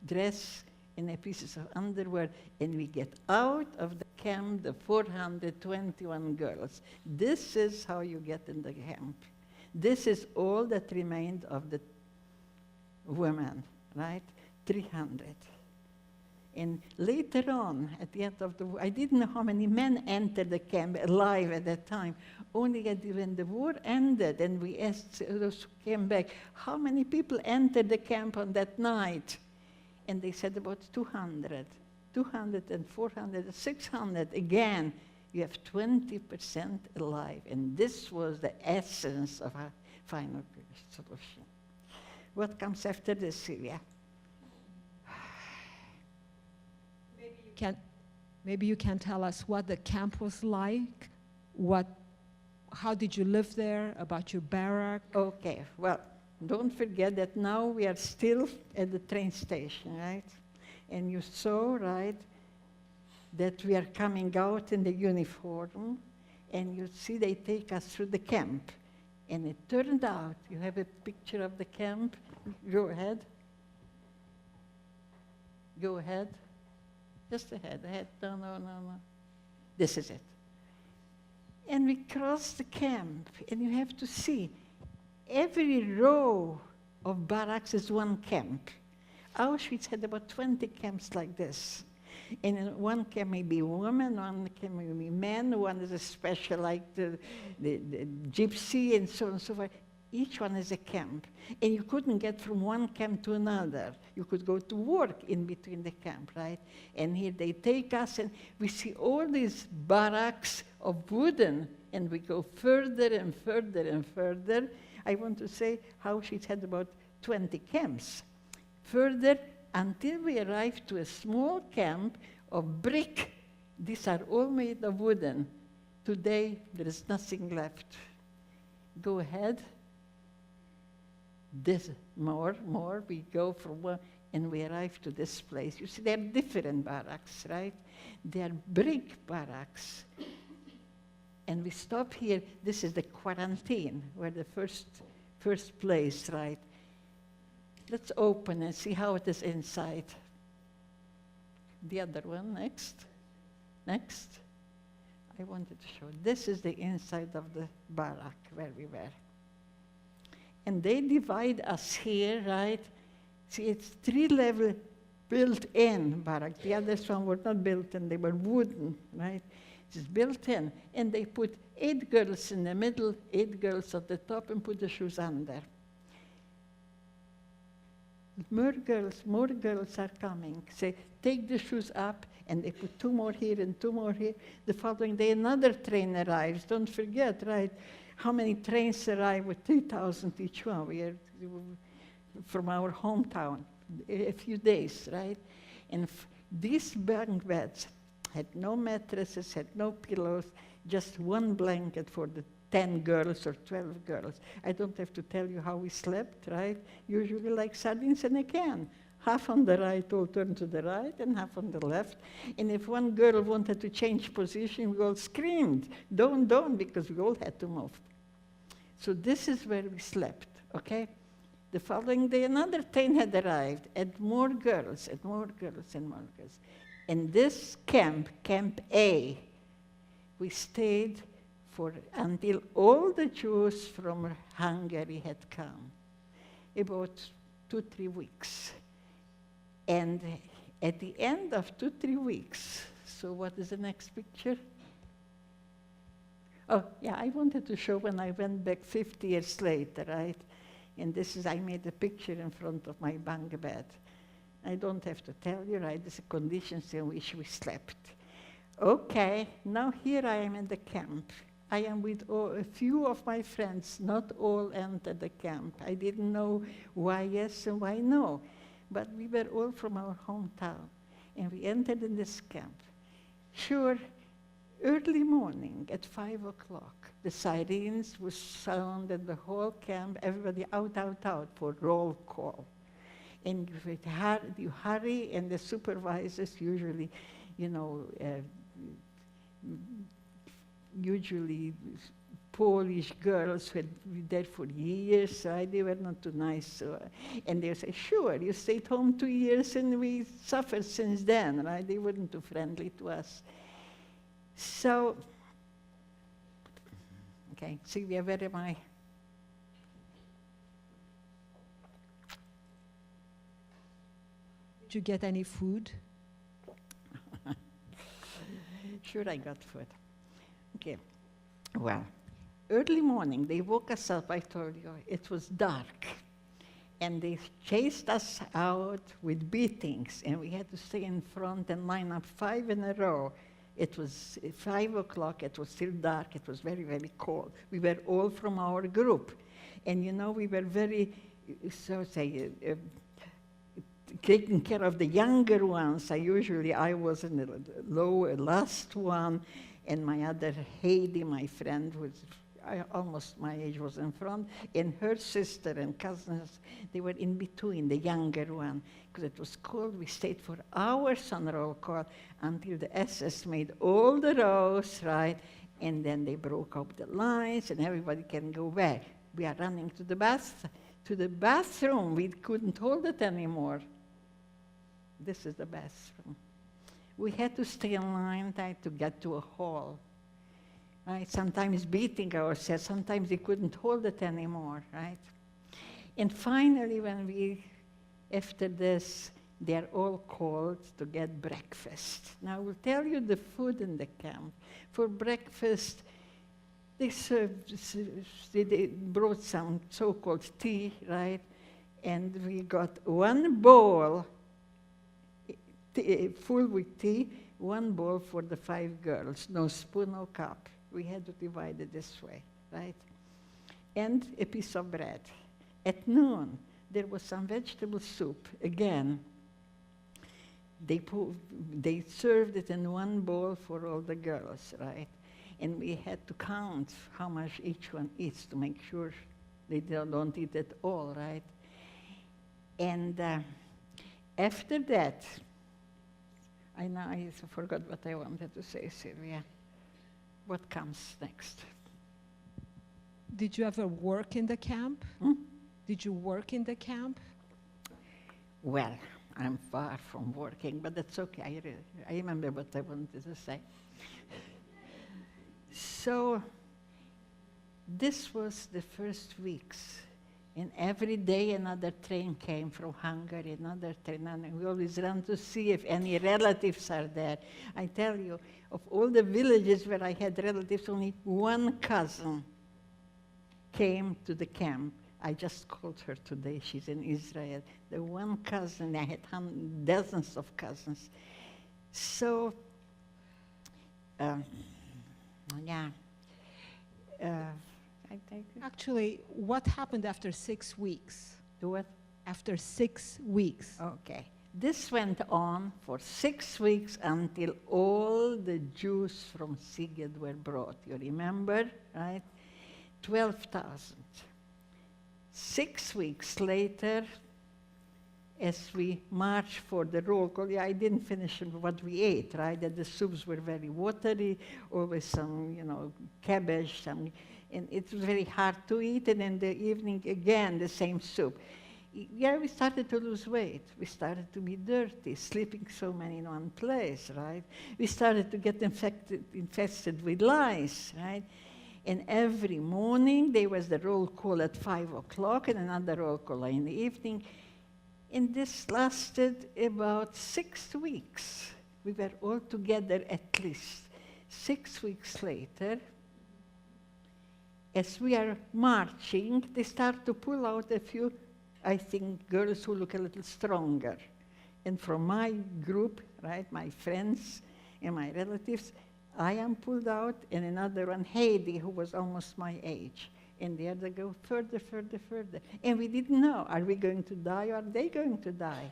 dress and a pieces of underwear, and we get out of the camp, the 421 girls. This is how you get in the camp. This is all that remained of the women, right? 300. And later on, at the end of the war, I didn't know how many men entered the camp alive at that time. Only when the war ended, and we asked those who came back, how many people entered the camp on that night? And they said about 200. 200 and 400, 600. Again, you have 20% alive. And this was the essence of our final solution. What comes after this, Sylvia? Maybe you can tell us what the camp was like, how did you live there, about your barrack? Okay, well, don't forget that now we are still at the train station, right? And you saw, right, that we are coming out in the uniform, and you see they take us through the camp. And it turned out, you have a picture of the camp? Go ahead. Go ahead. Just ahead. No. This is it. And we cross the camp, and you have to see, every row of barracks is one camp. Auschwitz had about 20 camps like this. And in one camp may be women, one camp may be men, one is a special like the gypsy, and so on and so forth. Each one is a camp. And you couldn't get from one camp to another. You could go to work in between the camp, right? And here they take us, and we see all these barracks of wooden, and we go further and further and further. I want to say Auschwitz had about 20 camps. Further, until we arrived to a small camp of brick. These are all made of wooden. Today, there is nothing left. Go ahead. This, more, we go from one, and we arrive to this place. You see, they're different barracks, right? They are brick barracks. And we stop here. This is the quarantine, where the first place, right? Let's open and see how it is inside. The other one, next. I wanted to show. This is the inside of the barrack where we were. And they divide us here, right? See, it's 3-level built-in barrack. The others one were not built-in, they were wooden, right? It's built-in. And they put 8 girls in the middle, 8 girls at the top, and put the shoes under. More girls are coming. Say, take the shoes up, and they put 2 more here and 2 more here. The following day, another train arrives. Don't forget, right? How many trains arrive with 3,000 each one? We are from our hometown, a few days, right? And these bunk beds had no mattresses, had no pillows, just one blanket for the 10 girls or 12 girls. I don't have to tell you how we slept, right? Usually like sardines in a can. Half on the right, all turned to the right, and half on the left. And if one girl wanted to change position, we all screamed, don't, because we all had to move. So this is where we slept, okay? The following day, another train had arrived, and more girls, and more girls, and more girls. And this camp, Camp A, we stayed until all the Jews from Hungary had come, about 2-3 weeks. And at the end of 2-3 weeks, so what is the next picture? Oh, yeah, I wanted to show when I went back 50 years later, right? And this is, I made a picture in front of my bunk bed. I don't have to tell you, right? These are conditions in which we slept. Okay, now here I am in the camp. I am with a few of my friends, not all entered the camp. I didn't know why yes and why no, but we were all from our hometown, and we entered in this camp. Sure, early morning at 5 o'clock, the sirens would sound in the whole camp, everybody out, out, out for roll call. And you hurry, and the supervisors usually, you know, usually Polish girls who had been there for years, right? They were not too nice. So, and they say, sure, you stayed home 2 years and we suffered since then, right? They weren't too friendly to us. So, okay, Sylvia, where am I? Did you get any food? Sure, I got food. Okay, well, early morning, they woke us up, I told you, it was dark. And they chased us out with beatings, and we had to stay in front and line up 5 in a row. It was 5 o'clock, it was still dark, it was very, very cold. We were all from our group. And you know, we were very, taking care of the younger ones. I was in the last one, and my other Heidi, my friend, was almost my age, was in front, and her sister and cousins, they were in between, the younger one. Because it was cold, we stayed for hours on roll call until the SS made all the rows, right? And then they broke up the lines, and everybody can go back. We are running to the bathroom. We couldn't hold it anymore. This is the bathroom. We had to stay in line to get to a hall. Right? Sometimes beating ourselves, sometimes we couldn't hold it anymore, right? And finally, after this, they're all called to get breakfast. Now, I will tell you the food in the camp. For breakfast, they brought some so-called tea, right? And we got one bowl full with tea, one bowl for the 5 girls, no spoon, no cup. We had to divide it this way, right? And a piece of bread. At noon, there was some vegetable soup. Again, they served it in one bowl for all the girls, right? And we had to count how much each one eats to make sure they don't eat it all, right? And after that, I forgot what I wanted to say, Sylvia. What comes next? Did you ever work in the camp? Hmm? Did you work in the camp? Well, I'm far from working, but that's okay. I remember what I wanted to say. So this was the first weeks. And every day another train came from Hungary, another train, and we always ran to see if any relatives are there. I tell you, of all the villages where I had relatives, only one cousin came to the camp. I just called her today, she's in Israel. The one cousin, I had dozens of cousins. So, yeah. Actually, what happened after 6 weeks? Do what? After 6 weeks. Okay. This went on for 6 weeks until all the Jews from Siged were brought. You remember, right? 12,000. 6 weeks later, as we marched for the roll call, I didn't finish what we ate, right? That the soups were very watery, always some, cabbage, and it was very hard to eat, and in the evening, again, the same soup. Yeah, we started to lose weight. We started to be dirty, sleeping so many in one place, right? We started to get infested with lice, right? And every morning, there was the roll call at 5 o'clock and another roll call in the evening. And this lasted about 6 weeks. We were all together at least. 6 weeks later, as we are marching, they start to pull out a few, I think, girls who look a little stronger. And from my group, right, my friends and my relatives, I am pulled out, and another one, Heidi, who was almost my age. And the other go further, further, further. And we didn't know, are we going to die or are they going to die?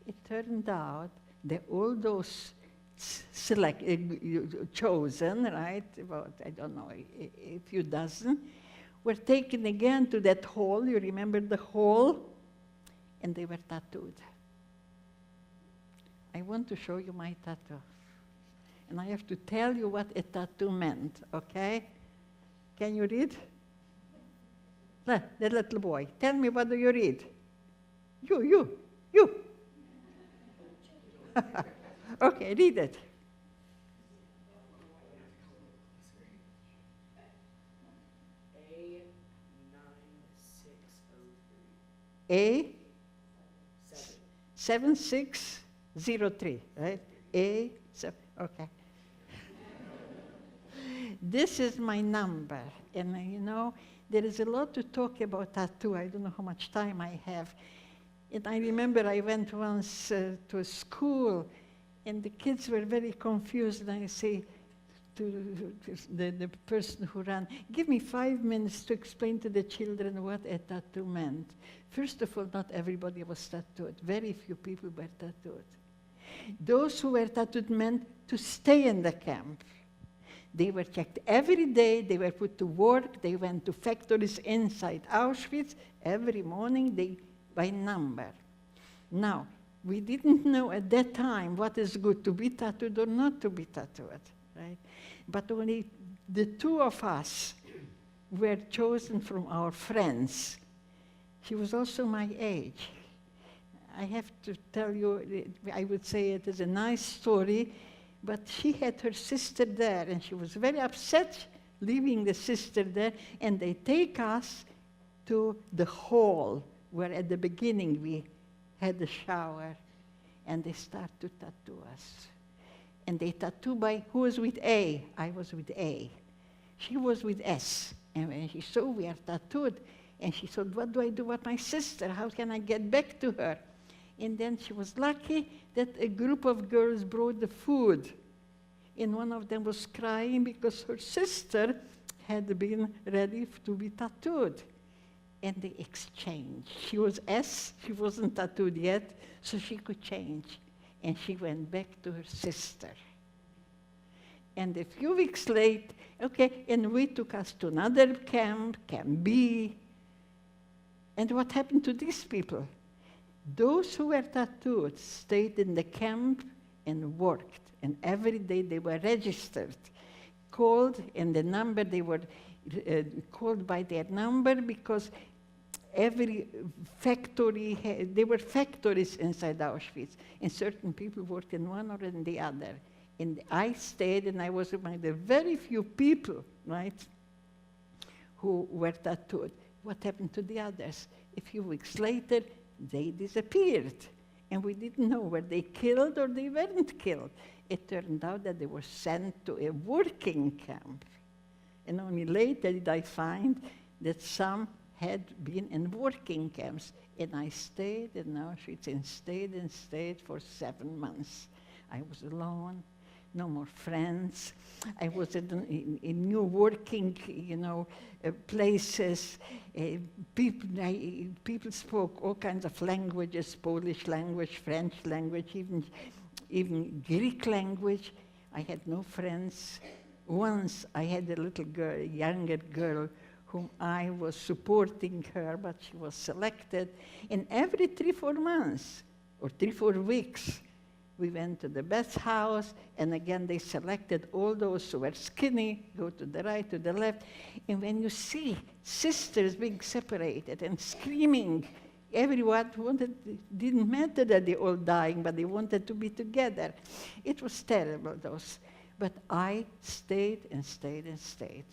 It turned out that all those chosen, right, about, I don't know, a few dozen, were taken again to that hall. You remember the hall? And they were tattooed. I want to show you my tattoo. And I have to tell you what a tattoo meant, okay? Can you read? The little boy. Tell me, what do you read? You. Okay, read it. A 7603, right? Okay. This is my number, and you know, there is a lot to talk about tattoo. I don't know how much time I have. And I remember I went once to a school, and the kids were very confused, and I say to the person who ran, give me 5 minutes to explain to the children what a tattoo meant. First of all, not everybody was tattooed. Very few people were tattooed. Those who were tattooed meant to stay in the camp. They were checked every day, they were put to work, they went to factories inside Auschwitz. Every morning, by number. Now, we didn't know at that time what is good, to be tattooed or not to be tattooed, right? But only the two of us were chosen from our friends. She was also my age. I have to tell you, I would say it is a nice story, but she had her sister there, and she was very upset leaving the sister there, and they take us to the hall, where at the beginning we had the shower, and they start to tattoo us. And they tattoo by, who was with A? I was with A. She was with S. And when she saw we are tattooed, and she said, what do I do with my sister? How can I get back to her? And then she was lucky that a group of girls brought the food. And one of them was crying because her sister had been ready to be tattooed. And they exchanged. She was S, she wasn't tattooed yet, so she could change. And she went back to her sister. And a few weeks later, okay, and we took us to another camp, Camp B. And what happened to these people? Those who were tattooed stayed in the camp and worked. And every day they were registered, called, and the number, they were called by their number, because every factory, there were factories inside Auschwitz, and certain people worked in one or in the other. And I stayed, and I was among the very few people, right, who were tattooed. What happened to the others? A few weeks later, they disappeared. And we didn't know were they killed or they weren't killed. It turned out that they were sent to a working camp. And only later did I find that some had been in working camps. And I stayed in Auschwitz and stayed for 7 months. I was alone, no more friends. I was in new working, places. People spoke all kinds of languages, Polish language, French language, even Greek language. I had no friends. Once I had a little girl, a younger girl, whom I was supporting her, but she was selected. And every 3-4 months, or 3-4 weeks, we went to the best house, and again they selected all those who were skinny, go to the right, to the left. And when you see sisters being separated and screaming, everyone didn't matter that they all dying, but they wanted to be together. It was terrible, those. But I stayed and stayed and stayed.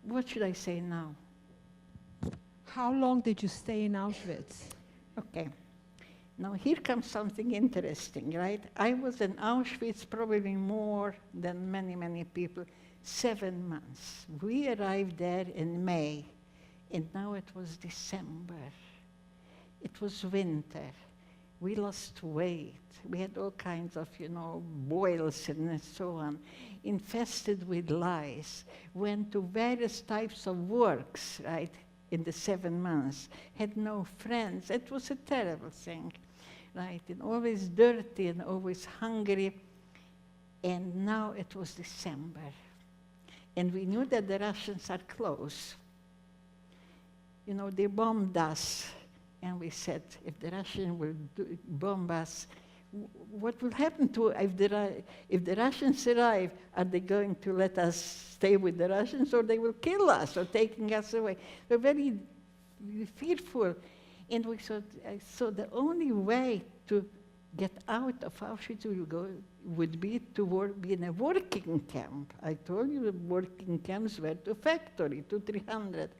What should I say now? How long did you stay in Auschwitz? Okay. Now here comes something interesting, right? I was in Auschwitz probably more than many, many people, 7 months. We arrived there in May, and now it was December. It was winter. We lost weight. We had all kinds of, boils and so on, infested with lice, went to various types of works, right, in the 7 months, had no friends. It was a terrible thing, right, and always dirty and always hungry. And now it was December. And we knew that the Russians are close. They bombed us. And we said, if the Russians will bomb us, what will happen to if the Russians arrive? Are they going to let us stay with the Russians, or they will kill us or taking us away? We're very fearful. And we thought, so the only way to get out of Auschwitz would be to be in a working camp. I told you the working camps were to factory, 300.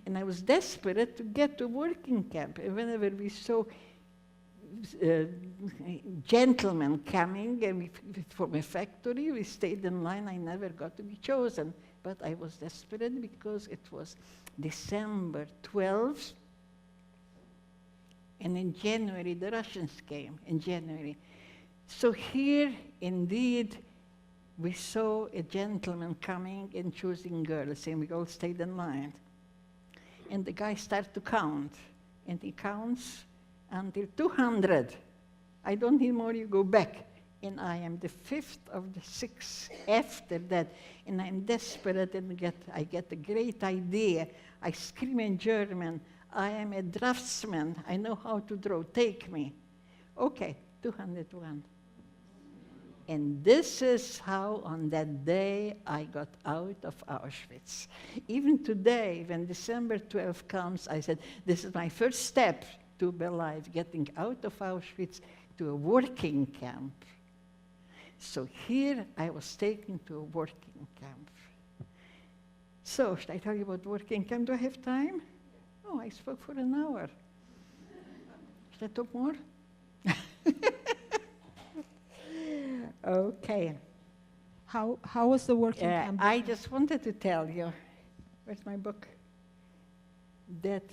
And I was desperate to get to working camp. And whenever we saw gentlemen coming and from a factory, we stayed in line. I never got to be chosen. But I was desperate because it was December 12th. And in January, the Russians came, in January. So here, indeed, we saw a gentleman coming and choosing girls, and we all stayed in line. And the guy starts to count, and he counts until 200. I don't need more, you go back. And I am the 5th of the 6th after that, and I'm desperate, and I get a great idea. I scream in German, I am a draftsman, I know how to draw, take me. Okay, 201. And this is how on that day I got out of Auschwitz. Even today, when December 12th comes, I said, this is my first step to be alive, getting out of Auschwitz to a working camp. So here I was taken to a working camp. So, should I tell you about working camp? Do I have time? Oh, I spoke for an hour. Should I talk more? Okay. How was the working camp? I just wanted to tell you, where's my book? That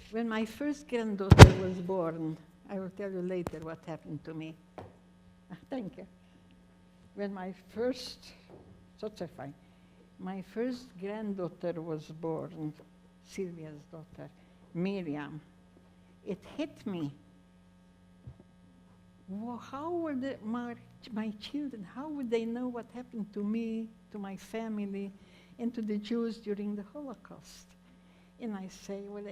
when my first granddaughter was born, I will tell you later what happened to me. Thank you. When my first granddaughter was born, Sylvia's daughter, Miriam, it hit me. Well, how would my children, how would they know what happened to me, to my family, and to the Jews during the Holocaust? And I say, well,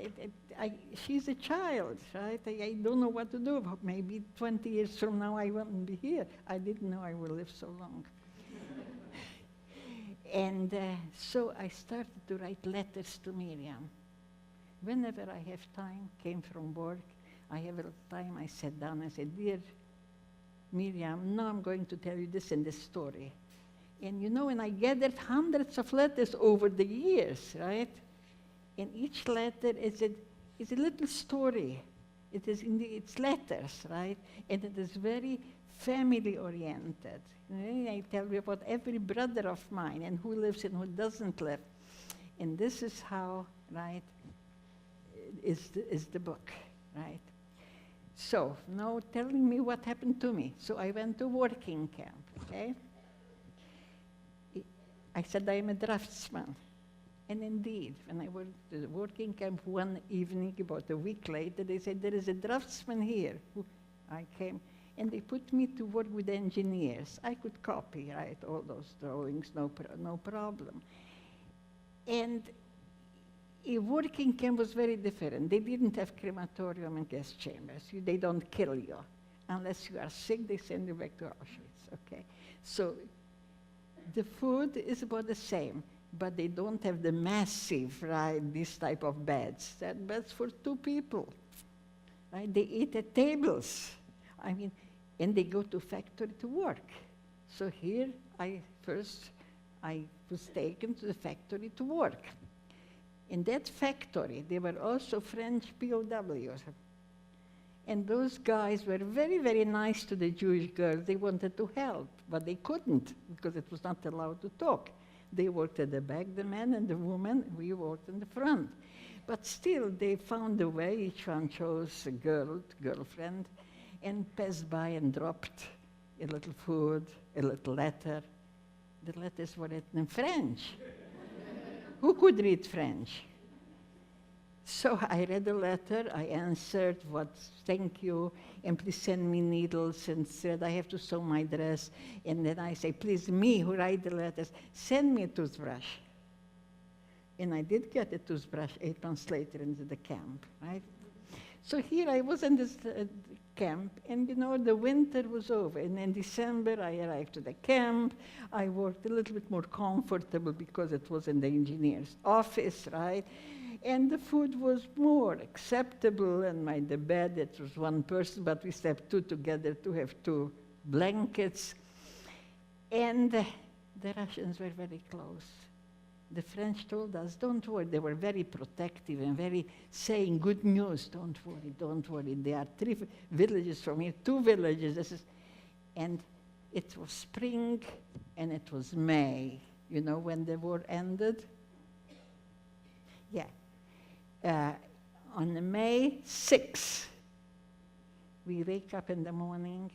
she's a child, right? I don't know what to do. Maybe 20 years from now I won't be here. I didn't know I would live so long. And so I started to write letters to Miriam. Whenever I have time, came from work, I have a little time, I sat down and said, dear Miriam, now I'm going to tell you this and this story. And and I gathered hundreds of letters over the years, right? And each letter is a little story. It's letters, right? And it is very family-oriented. I tell you about every brother of mine and who lives and who doesn't live. And this is how, right, is the book, right? So, now telling me what happened to me. So I went to working camp, okay? I said I am a draftsman. And indeed, when I worked at the working camp one evening, about a week later, they said, there is a draftsman here. I came, and they put me to work with engineers. I could copyright all those drawings, no problem. And a working camp was very different. They didn't have crematorium and gas chambers. They don't kill you. Unless you are sick, they send you back to Auschwitz, okay? So the food is about the same, but they don't have the massive, right, this type of beds. That beds for 2 people, right? They eat at tables. And they go to factory to work. So here, I was taken to the factory to work. In that factory, there were also French POWs. And those guys were very, very nice to the Jewish girls. They wanted to help, but they couldn't because it was not allowed to talk. They worked at the back, the men and the women, we worked in the front. But still, they found a way. Each one chose a girlfriend, and passed by and dropped a little food, a little letter. The letters were written in French. Who could read French? So I read the letter, I answered, thank you, and please send me needles, and said I have to sew my dress. And then I say, please, me who write the letters, send me a toothbrush. And I did get a toothbrush 8 months later into the camp, right? So here I was in this camp, and you know, the winter was over. And in December, I arrived to the camp. I worked a little bit more comfortable because it was in the engineer's office, right? And the food was more acceptable, and the bed, it was one person, but we slept two together to have 2 blankets. And the Russians were very close. The French told us, don't worry. They were very protective and very saying good news. Don't worry, don't worry. There are 3 villages from here, 2 villages. And it was spring and it was May. You know when the war ended? Yeah. On May 6th, we wake up in the morning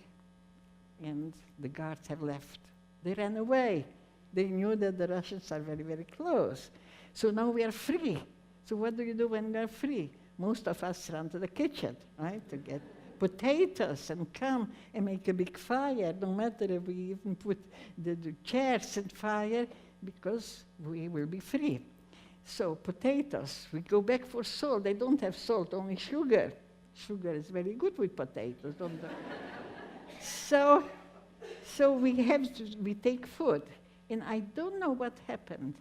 and the guards have left. They ran away. They knew that the Russians are very, very close. So now we are free. So what do you do when you are free? Most of us run to the kitchen, right, to get potatoes and come and make a big fire, no matter if we even put the chairs in fire, because we will be free. So potatoes, we go back for salt. They don't have salt, only sugar. Sugar is very good with potatoes, don't they? So we take food. And I don't know what happened.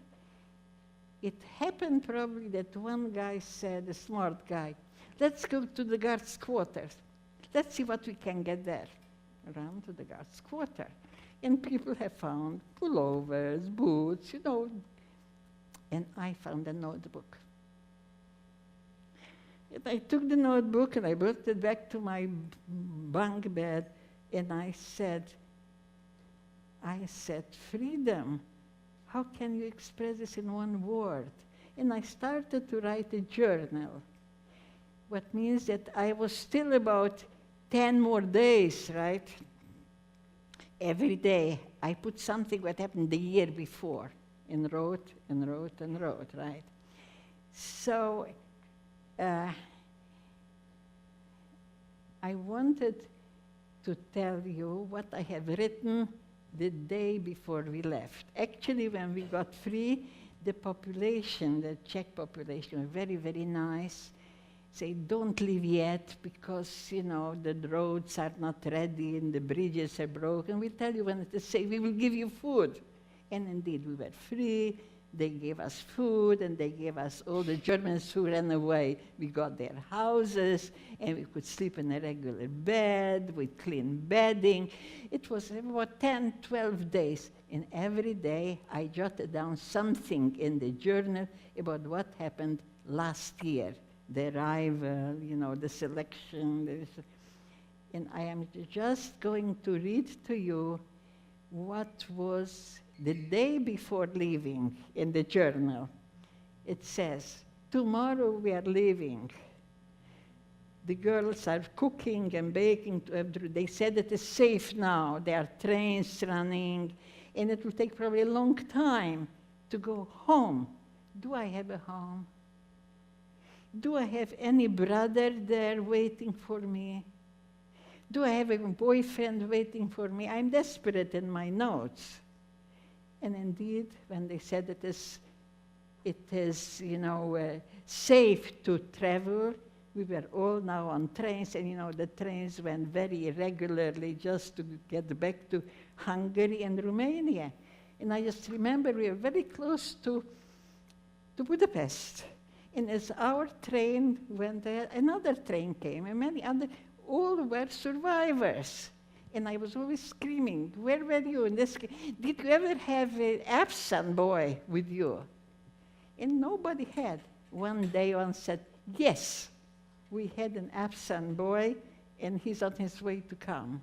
It happened probably that one guy said, a smart guy, let's go to the guards' quarters. Let's see what we can get there. Around to the guards' quarter. And people have found pullovers, boots, you know. And I found a notebook. And I took the notebook and I brought it back to my bunk bed, and I said, freedom. How can you express this in one word? And I started to write a journal. What means that I was still about 10 more days, right? Every day I put something what happened the year before and wrote, right? So I wanted to tell you what I have written the day before we left. Actually, when we got free, the population, the Czech population, were very, very nice. Say, don't leave yet because, you know, the roads are not ready and the bridges are broken. We tell you when it is safe, we will give you food. And indeed, we were free. They gave us food, and they gave us all the Germans who ran away. We got their houses, and we could sleep in a regular bed with clean bedding. It was about 10, 12 days. And every day, I jotted down something in the journal about what happened last year. The arrival, you know, the selection. And I am just going to read to you what was the day before leaving in the journal. It says, tomorrow we are leaving. The girls are cooking and baking. They said it is safe now. There are trains running, and it will take probably a long time to go home. Do I have a home? Do I have any brother there waiting for me? Do I have a boyfriend waiting for me? I'm desperate in my notes. And indeed, when they said it is you know, safe to travel, we were all now on trains, and you know, the trains went very regularly just to get back to Hungary and Romania. And I just remember we were very close to Budapest. And as our train went there, another train came, and many other, all were survivors. And I was always screaming, where were you in this? Did you ever have an absent boy with you? And nobody had. One day one said, yes, we had an absent boy, and he's on his way to come.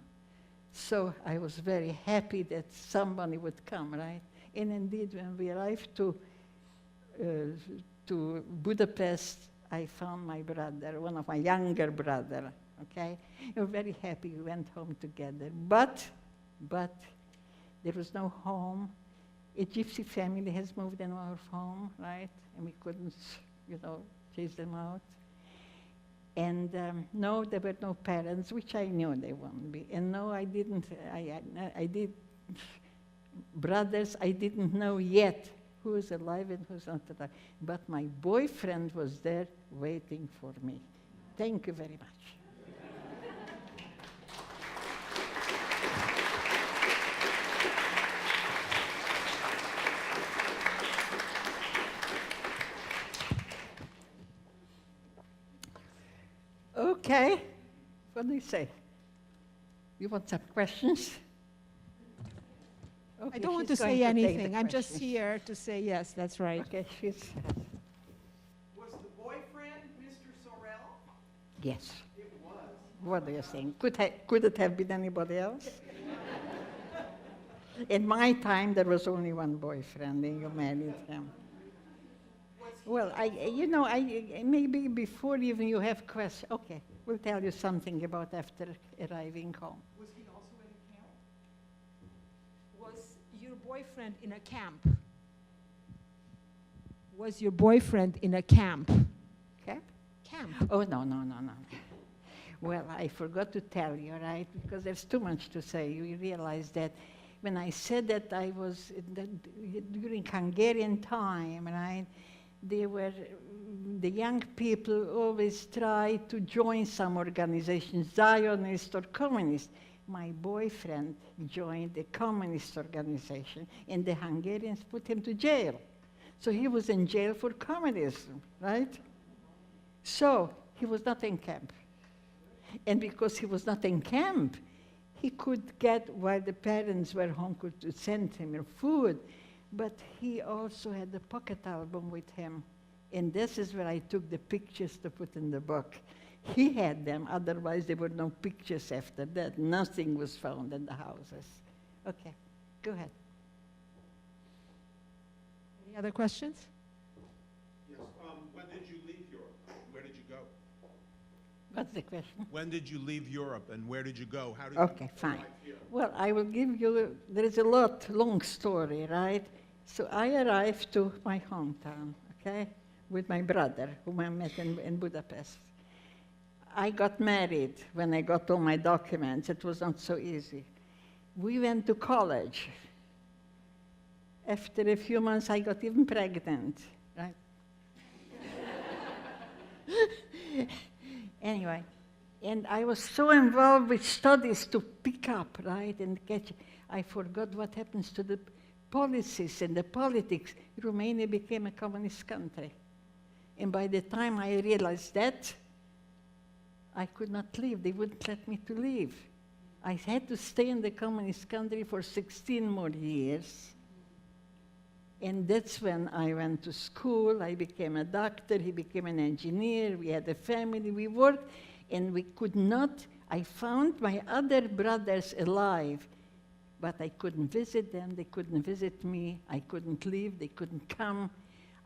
So I was very happy that somebody would come, right? And indeed, when we arrived to Budapest, I found my brother, one of my younger brother, okay? We were very happy, we went home together. But there was no home. A gypsy family has moved in our home, right? And we couldn't, chase them out. And no, there were no parents, which I knew they wouldn't be. And no, I didn't, I did brothers, I didn't know yet who is alive and who's not alive. But my boyfriend was there waiting for me. Thank you very much. Okay, what do you say? You want some questions? Okay, I don't want to she's going say take the anything. I'm just questions. here to say yes, that's right. Okay, she's, Was the boyfriend Mr. Sorell? yes. It was. What do you think? Could it have been anybody else? In my time, there was only one boyfriend, and you married him. Well, maybe before even you have questions, okay, we'll tell you something about after arriving home. Was he also in a camp? Was your boyfriend in a camp? Was your boyfriend in a camp? Okay? Camp. Oh, no. Well, I forgot to tell you, right? Because there's too much to say. You realize that when I said that I was during Hungarian time, right? The young people always try to join some organization, Zionist or communist. My boyfriend joined a communist organization, and the Hungarians put him to jail. So he was in jail for communism, right? So he was not in camp. And because he was not in camp, he could get, while the parents were home, could send him food. But he also had a pocket album with him. And this is where I took the pictures to put in the book. He had them, otherwise there were no pictures after that. Nothing was found in the houses. Okay, go ahead. Any other questions? Yes. When did you leave Europe? Where did you go? What's the question? When did you leave Europe and where did you go? How did Okay, you fine. arrive here? Well, I will give you, there is a long story, right? So I arrived to my hometown, okay, with my brother, whom I met in Budapest. I got married when I got all my documents. It was not so easy. We went to college. After a few months, I got even pregnant, right? Anyway, and I was so involved with studies to pick up, right, and catch. I forgot what happens to the policies and the politics. Romania became a communist country. And by the time I realized that, I could not leave. They wouldn't let me to leave. I had to stay in the communist country for 16 more years. And that's when I went to school. I became a doctor. He became an engineer. We had a family. We worked. And we could not. I found my other brothers alive. But I couldn't visit them. They couldn't visit me. I couldn't leave. They couldn't come.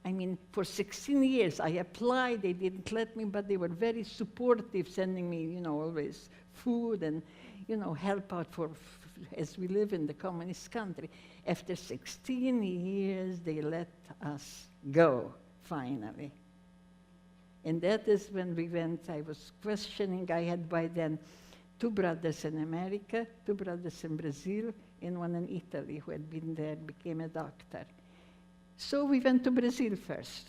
I mean, for 16 years, I applied. They didn't let me, but they were very supportive, sending me, always food and, help out as we live in the communist country. After 16 years, they let us go, finally. And that is when we went. I was questioning. I had by then 2 brothers in America, 2 brothers in Brazil, and one in Italy who had been there, became a doctor. So we went to Brazil first.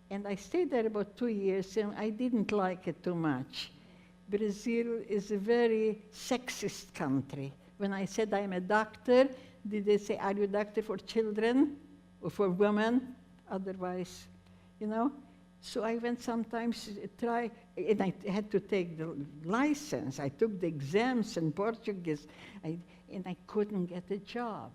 And I stayed there about 2 years, and I didn't like it too much. Brazil is a very sexist country. When I said I'm a doctor, did they say, are you a doctor for children or for women? Otherwise, So I went sometimes try, and I had to take the license. I took the exams in Portuguese, and I couldn't get a job,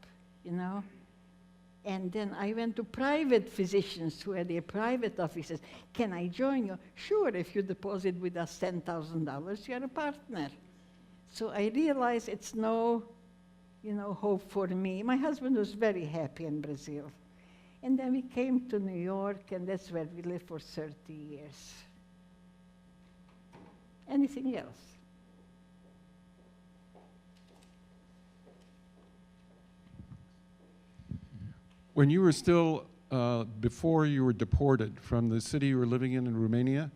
And then I went to private physicians who had their private offices. Can I join you? Sure, if you deposit with us $10,000, you're a partner. So I realized it's no, hope for me. My husband was very happy in Brazil. And then we came to New York, and that's where we lived for 30 years. Anything else? When you were still, before you were deported from the city you were living in Romania,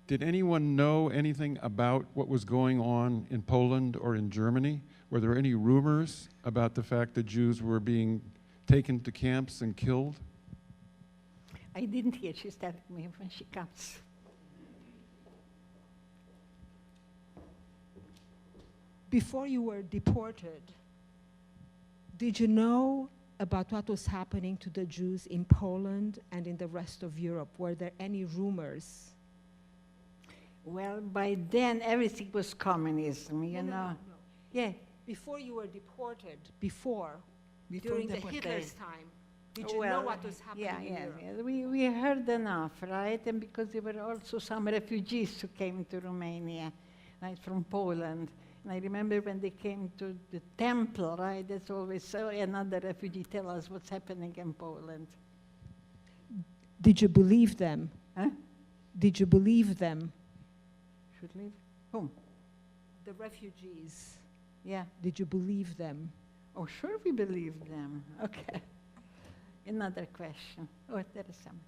did anyone know anything about what was going on in Poland or in Germany? Were there any rumors about the fact that Jews were being taken to camps and killed? I didn't hear. She's telling me when she comes. Before you were deported, did you know about what was happening to the Jews in Poland and in the rest of Europe? Were there any rumors? Well, by then everything was communism, you know. Yeah. Before you were deported, before Before during the deportation. Hitler's time, did you know what was happening in Europe? Yeah. We heard enough, right? And because there were also some refugees who came to Romania, right, from Poland. And I remember when they came to the temple, right? That's always so another refugee tell us what's happening in Poland. Did you believe them? Huh? Did you believe them? Should leave? Whom? The refugees. Yeah. Did you believe them? Oh, sure we believe them. Okay. Another question. Oh, there is some.